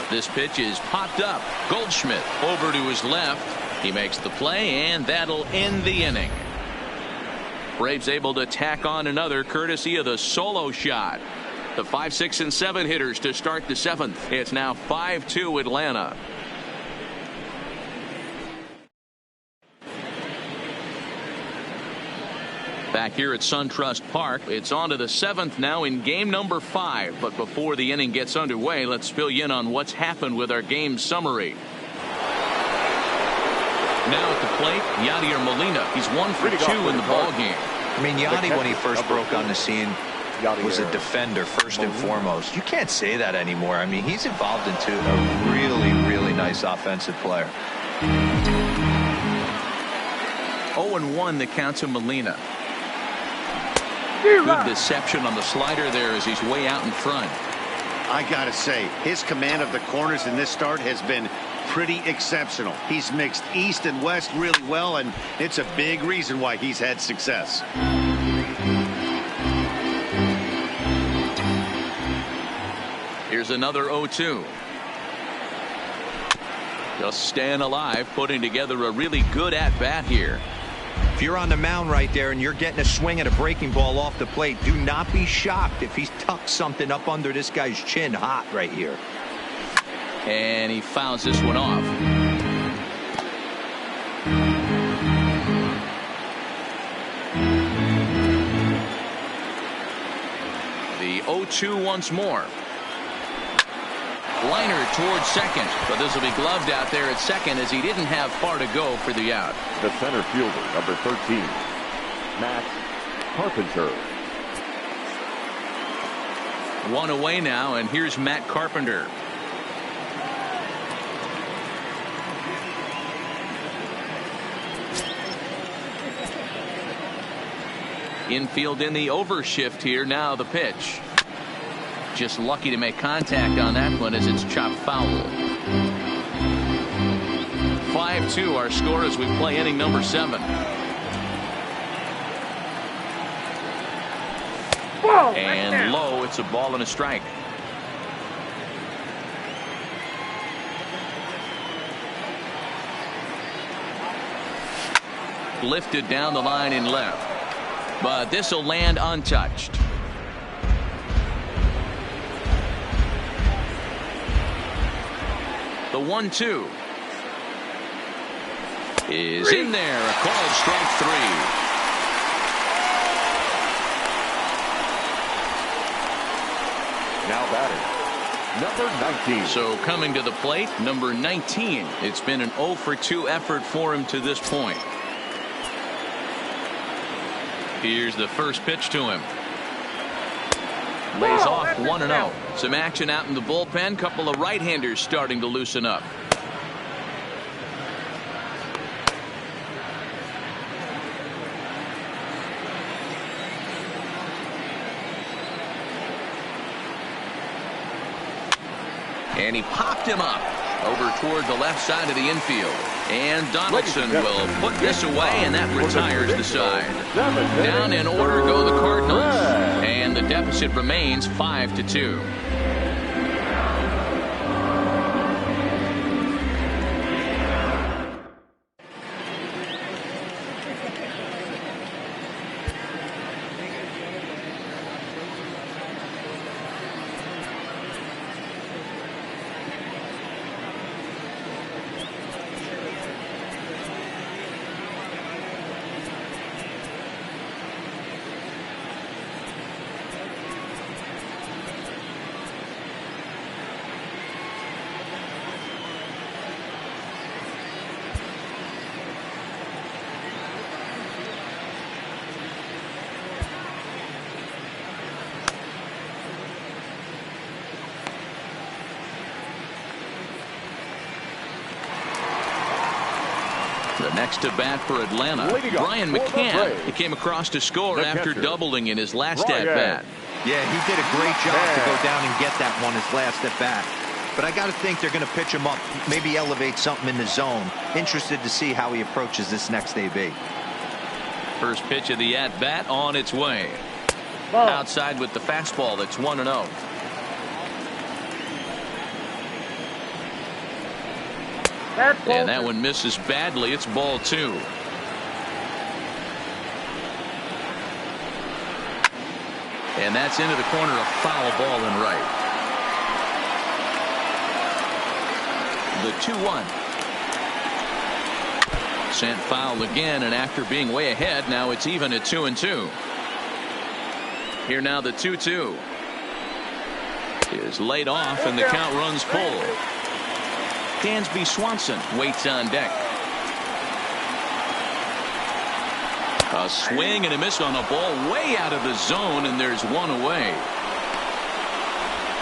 This pitch is popped up. Goldschmidt over to his left. He makes the play, and that'll end the inning. Braves able to tack on another courtesy of the solo shot. The 5, 6, and 7 hitters to start the 7th. It's now 5-2 Atlanta. Back here at SunTrust Park, it's on to the 7th now in game number 5. But before the inning gets underway, let's fill you in on what's happened with our game summary. Now at the plate, Yadier Molina. He's 1 for 2 in the ball game. I mean, Yadi, when he first broke on the scene, was a defender first and foremost. You can't say that anymore. I mean, he's evolved into a really, really nice offensive player. 0-1 the count to Molina. Good deception on the slider there as he's way out in front. I gotta say, his command of the corners in this start has been pretty exceptional. He's mixed east and west really well, and it's a big reason why he's had success. Here's another 0-2. Just staying alive, putting together a really good at-bat here. If you're on the mound right there and you're getting a swing at a breaking ball off the plate, do not be shocked if he's tucked something up under this guy's chin hot right here. And he fouls this one off. The 0-2 once more. Liner towards second, but this will be gloved out there at second as he didn't have far to go for the out. The center fielder, number 13, Matt Carpenter. 1 away now, and here's Matt Carpenter. Infield in the overshift here. Now the pitch. Just lucky to make contact on that one as it's chopped foul. 5-2 our score as we play inning number 7. And low, it's a ball and a strike. Lifted down the line in left, but this will land untouched. The 1-2 is in there. A called strike 3. Now batting, number 19. So coming to the plate, number 19. It's been an 0 for 2 effort for him to this point. Here's the first pitch to him. Lays off 1-0. Some action out in the bullpen. Couple of right-handers starting to loosen up. And he popped him up over toward the left side of the infield. And Donaldson will put this away, and that retires the side. Down in order go the Cardinals, and the deficit remains 5-2. The next to bat for Atlanta, Brian McCann. He came across to score after doubling in his last at-bat. Yeah, he did a great job to go down and get that one, his last at-bat. But I got to think they're going to pitch him up, maybe elevate something in the zone. Interested to see how he approaches this next AB. First pitch of the at-bat on its way. Outside with the fastball. That's 1-0. And that one misses badly. It's ball 2. And that's into the corner, a foul ball and right. The 2-1. Sent foul again, and after being way ahead, now it's even at 2-2. Here now the 2-2 is laid off, and the count runs full. Dansby Swanson waits on deck. A swing and a miss on a ball way out of the zone, and there's one away.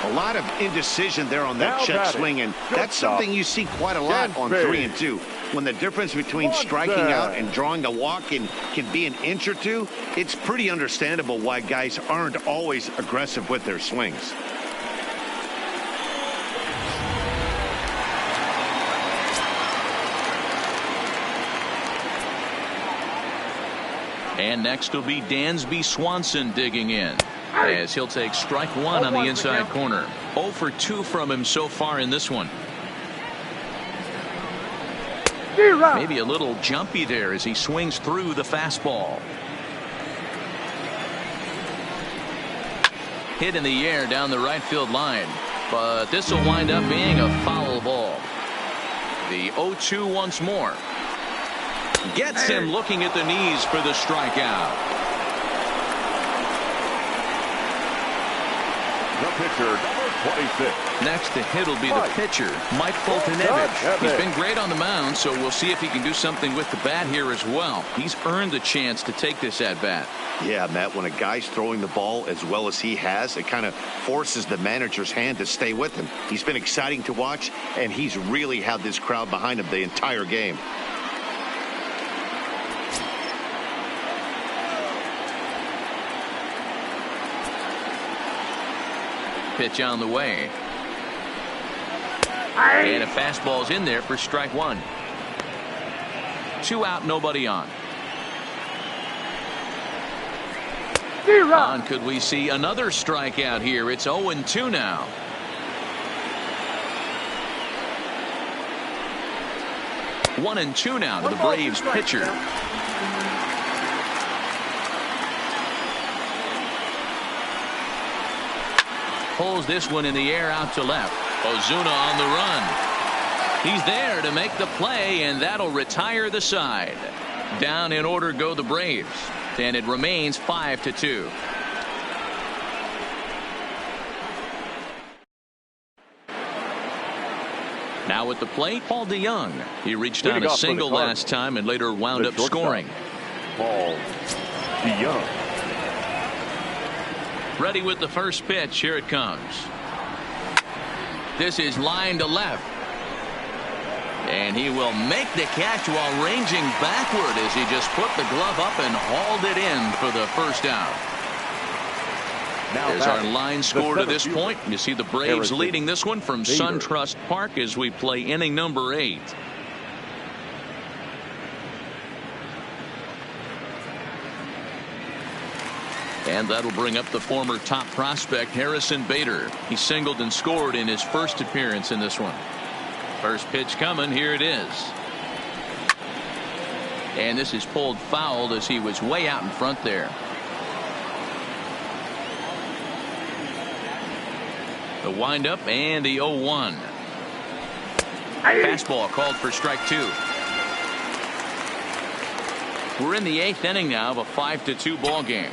A lot of indecision there on that check swing, and that's something you see quite a lot on 3 and 2. When the difference between striking out and drawing a walk can be an inch or two, it's pretty understandable why guys aren't always aggressive with their swings. And next will be Dansby Swanson digging in, as he'll take strike 1 on the inside corner. 0 for 2 from him so far in this one. Maybe a little jumpy there as he swings through the fastball. Hit in the air down the right field line, but this will wind up being a foul ball. The 0-2 once more. Gets him looking at the knees for the strikeout. The pitcher, number 26. Next to hit will be the pitcher, Mike Foltynewicz. He's been great on the mound, so we'll see if he can do something with the bat here as well. He's earned the chance to take this at bat. Yeah, Matt, when a guy's throwing the ball as well as he has, it kind of forces the manager's hand to stay with him. He's been exciting to watch, and he's really had this crowd behind him the entire game. Pitch on the way. And a fastball's in there for strike 1. 2 out, nobody on. On, could we see another strikeout here? It's 0-2 now. One and 2 now to the Braves pitcher. Pulls this one in the air out to left. Ozuna on the run. He's there to make the play, and that'll retire the side. Down in order go the Braves, and it remains 5-2. Now at the plate, Paul DeYoung. He reached on a single last time and later wound up scoring. Paul DeYoung. Ready with the first pitch. Here it comes. This is line to left. And he will make the catch while ranging backward as he just put the glove up and hauled it in for the first out. There's our line score to this point. You see the Braves leading this one from SunTrust Park as we play inning number 8. And that'll bring up the former top prospect Harrison Bader. He singled and scored in his first appearance in this one. First pitch coming. Here it is. And this is pulled foul as he was way out in front there. The windup and the 0-1. Fastball called for strike 2. We're in the 8th inning now of a 5-2 ball game.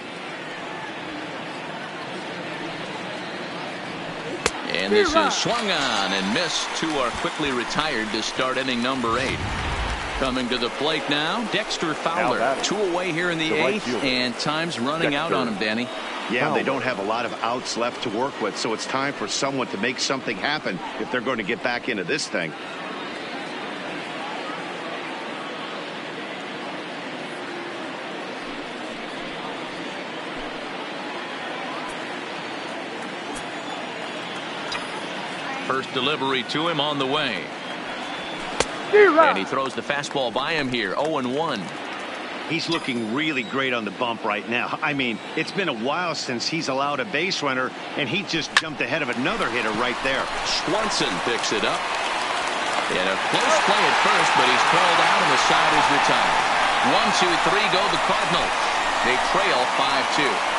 And this is swung on and missed. 2 are quickly retired to start inning number 8. Coming to the plate now, Dexter Fowler. 2 away here in the 8th, and time's running out on him, Danny. Yeah, they don't have a lot of outs left to work with, so it's time for someone to make something happen if they're going to get back into this thing. First delivery to him on the way. And he throws the fastball by him here. 0-1. He's looking really great on the bump right now. I mean, it's been a while since he's allowed a base runner, and he just jumped ahead of another hitter right there. Swanson picks it up. And a close play at first, but he's called out and the side is retired. 1-2-3 go the Cardinals. They trail 5-2.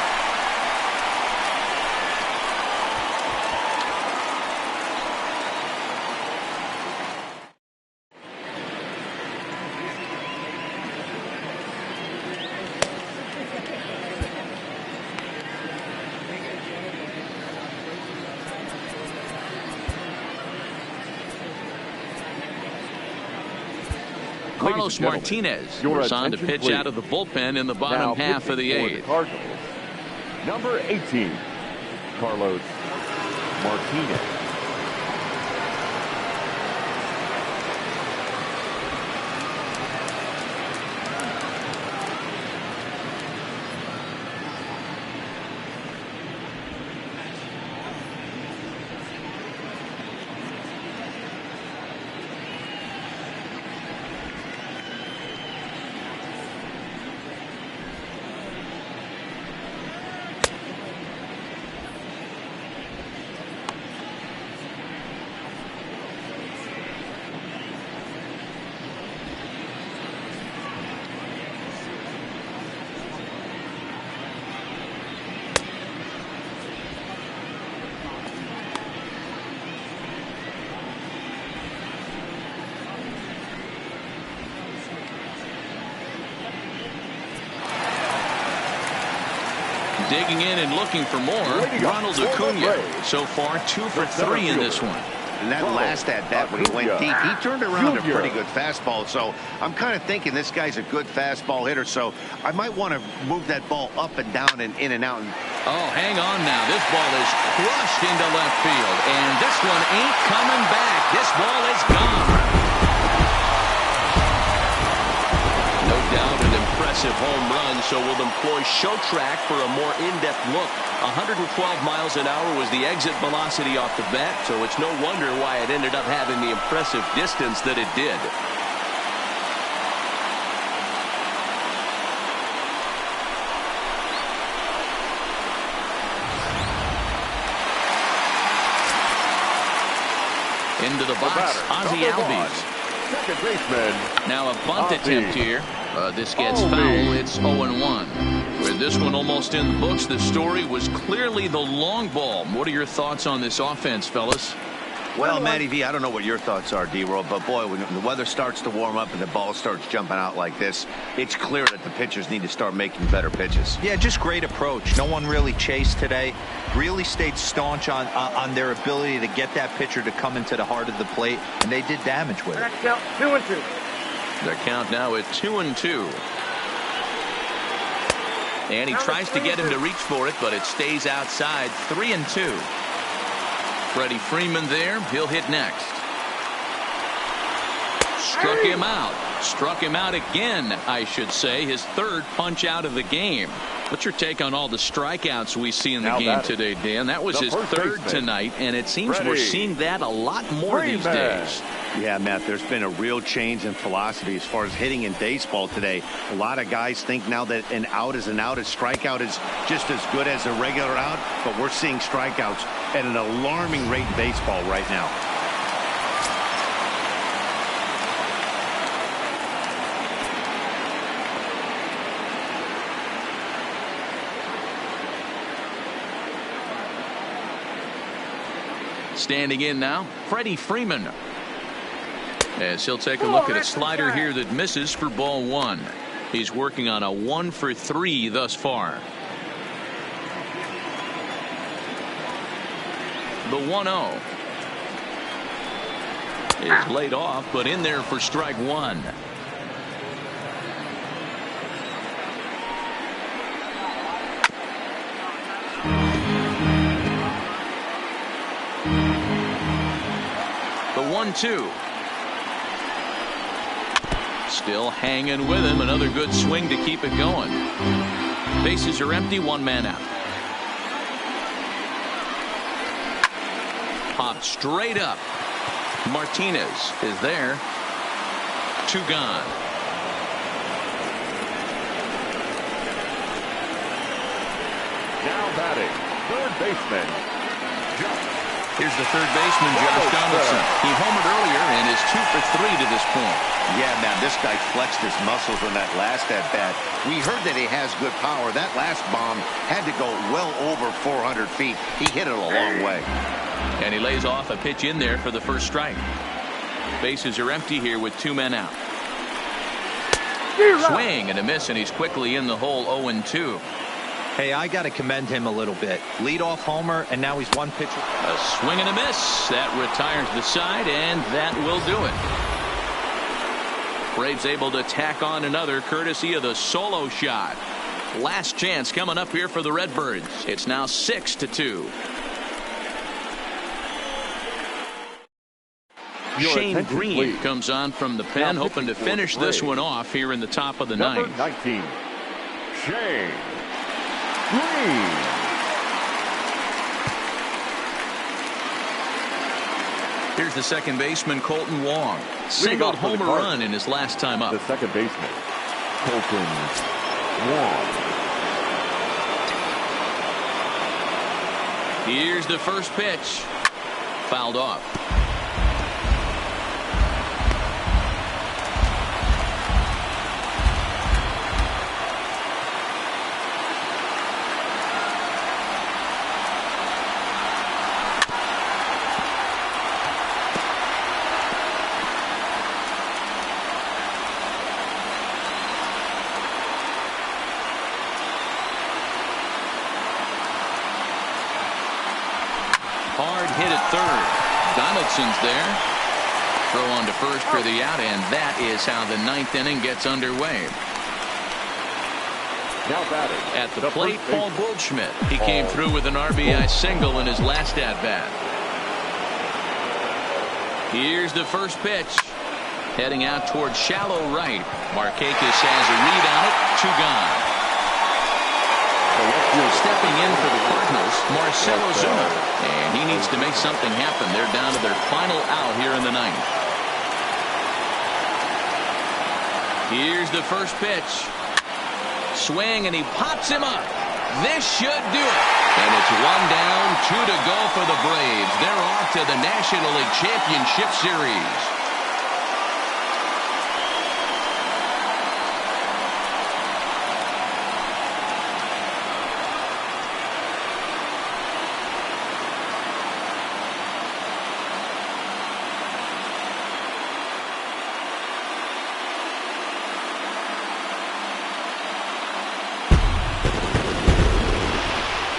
Carlos Martinez was on to pitch out of the bullpen in the bottom half of the eighth. Number 18, Carlos Martinez. Digging in and looking for more, Ronald Acuna. So far, 2 for 3 in this one. And that last at-bat when he went deep, he turned around a pretty good fastball. So I'm kind of thinking this guy's a good fastball hitter. So I might want to move that ball up and down and in and out. Oh, hang on now. This ball is crushed into left field. And this one ain't coming back. This ball is gone. No doubt an impressive home run, so we'll employ show track for a more in-depth look. 112 miles an hour was the exit velocity off the bat, so it's no wonder why it ended up having the impressive distance that it did. Into the box, Ozzie Albies. Second baseman. Now a bunt attempt here. This gets foul. It's 0-1. With this one almost in the books, the story was clearly the long ball. What are your thoughts on this offense, fellas? Well, Matty V, I don't know what your thoughts are, D-Roll, but boy, when the weather starts to warm up and the ball starts jumping out like this, it's clear that the pitchers need to start making better pitches. Yeah, just great approach. No one really chased today. Really stayed staunch on their ability to get that pitcher to come into the heart of the plate, and they did damage with it. 2-2. Their count now at 2-2. And he tries to get him to reach for it, but it stays outside. 3-2. Freddie Freeman there. He'll hit next. Struck him out. Struck him out again, I should say. His third punch out of the game. What's your take on all the strikeouts we see in the game today, Dan? That was his third tonight, and it seems we're seeing that a lot more these days. Yeah, Matt, there's been a real change in philosophy as far as hitting in baseball today. A lot of guys think now that an out is an out. A strikeout is just as good as a regular out, but we're seeing strikeouts at an alarming rate in baseball right now. Standing in now, Freddie Freeman. As he'll take a look at a slider here that misses for ball 1. He's working on a 1 for 3 thus far. The 1-0 is laid off, but in there for strike 1. The 1-2. Still hanging with him. Another good swing to keep it going. Bases are empty. 1 man out. Popped straight up. Martinez is there. 2 gone. Now batting, third baseman, Josh. Here's the third baseman, Josh Donaldson. He homered earlier and is 2 for 3 to this point. Yeah, man, this guy flexed his muscles on that last at-bat. We heard that he has good power. That last bomb had to go well over 400 feet. He hit it a long way. And he lays off a pitch in there for the first strike. Bases are empty here with 2 men out. Swing and a miss, and he's quickly in the hole 0-2. Hey, I got to commend him a little bit. Leadoff homer, and now he's 1 pitch. A swing and a miss. That retires the side, and that will do it. Braves able to tack on another courtesy of the solo shot. Last chance coming up here for the Redbirds. It's now 6-2. Shane Green comes on from the pen, hoping to finish this one off here in the top of the ninth. Number 19, Shane Green. Here's the second baseman, Colton Wong. Singled homer run in his last time up. The second baseman, Colton Wong. Here's the first pitch. Fouled off. Hard hit at third. Donaldson's there. Throw on to first for the out, and that is how the ninth inning gets underway. Now batting at the plate, Paul Goldschmidt. He came through with an RBI single in his last at-bat. Here's the first pitch. Heading out towards shallow right. Markakis has a read on it. 2 gone. Stepping in for the Cardinals, Marcelo Zuna. And he needs to make something happen. They're down to their final out here in the ninth. Here's the first pitch. Swing, and he pops him up. This should do it. And it's 1 down, 2 to go for the Braves. They're off to the National League Championship Series.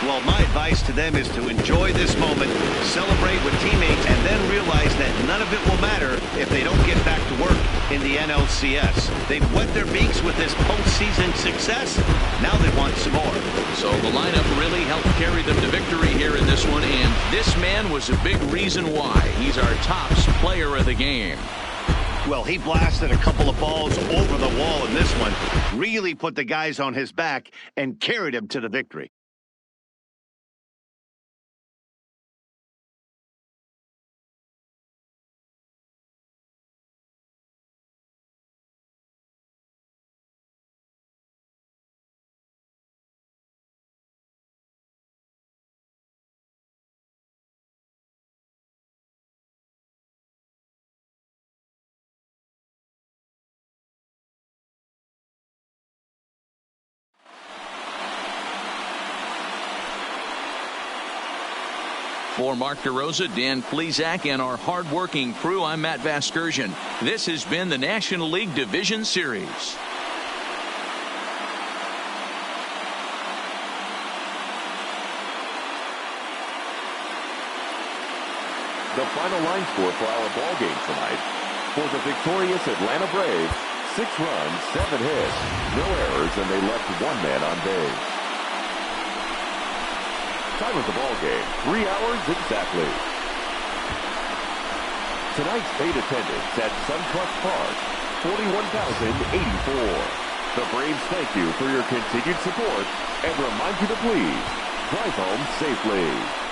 Well, my advice to them is to enjoy this moment, celebrate with teammates, and then realize that none of it will matter if they don't get back to work in the NLCS. They've wet their beaks with this postseason success. Now they want some more. So the lineup really helped carry them to victory here in this one, and this man was a big reason why. He's our top player of the game. Well, he blasted a couple of balls over the wall in this one, really put the guys on his back and carried him to the victory. For Mark DeRosa, Dan Plesac, and our hard-working crew, I'm Matt Vasgersian. This has been the National League Division Series. The final line score for our ball game tonight. For the victorious Atlanta Braves, 6 runs, 7 hits, no errors, and they left 1 man on base. Time of the ball game, 3 hours exactly. Tonight's paid attendance at SunTrust Park, 41,084. The Braves thank you for your continued support and remind you to please drive home safely.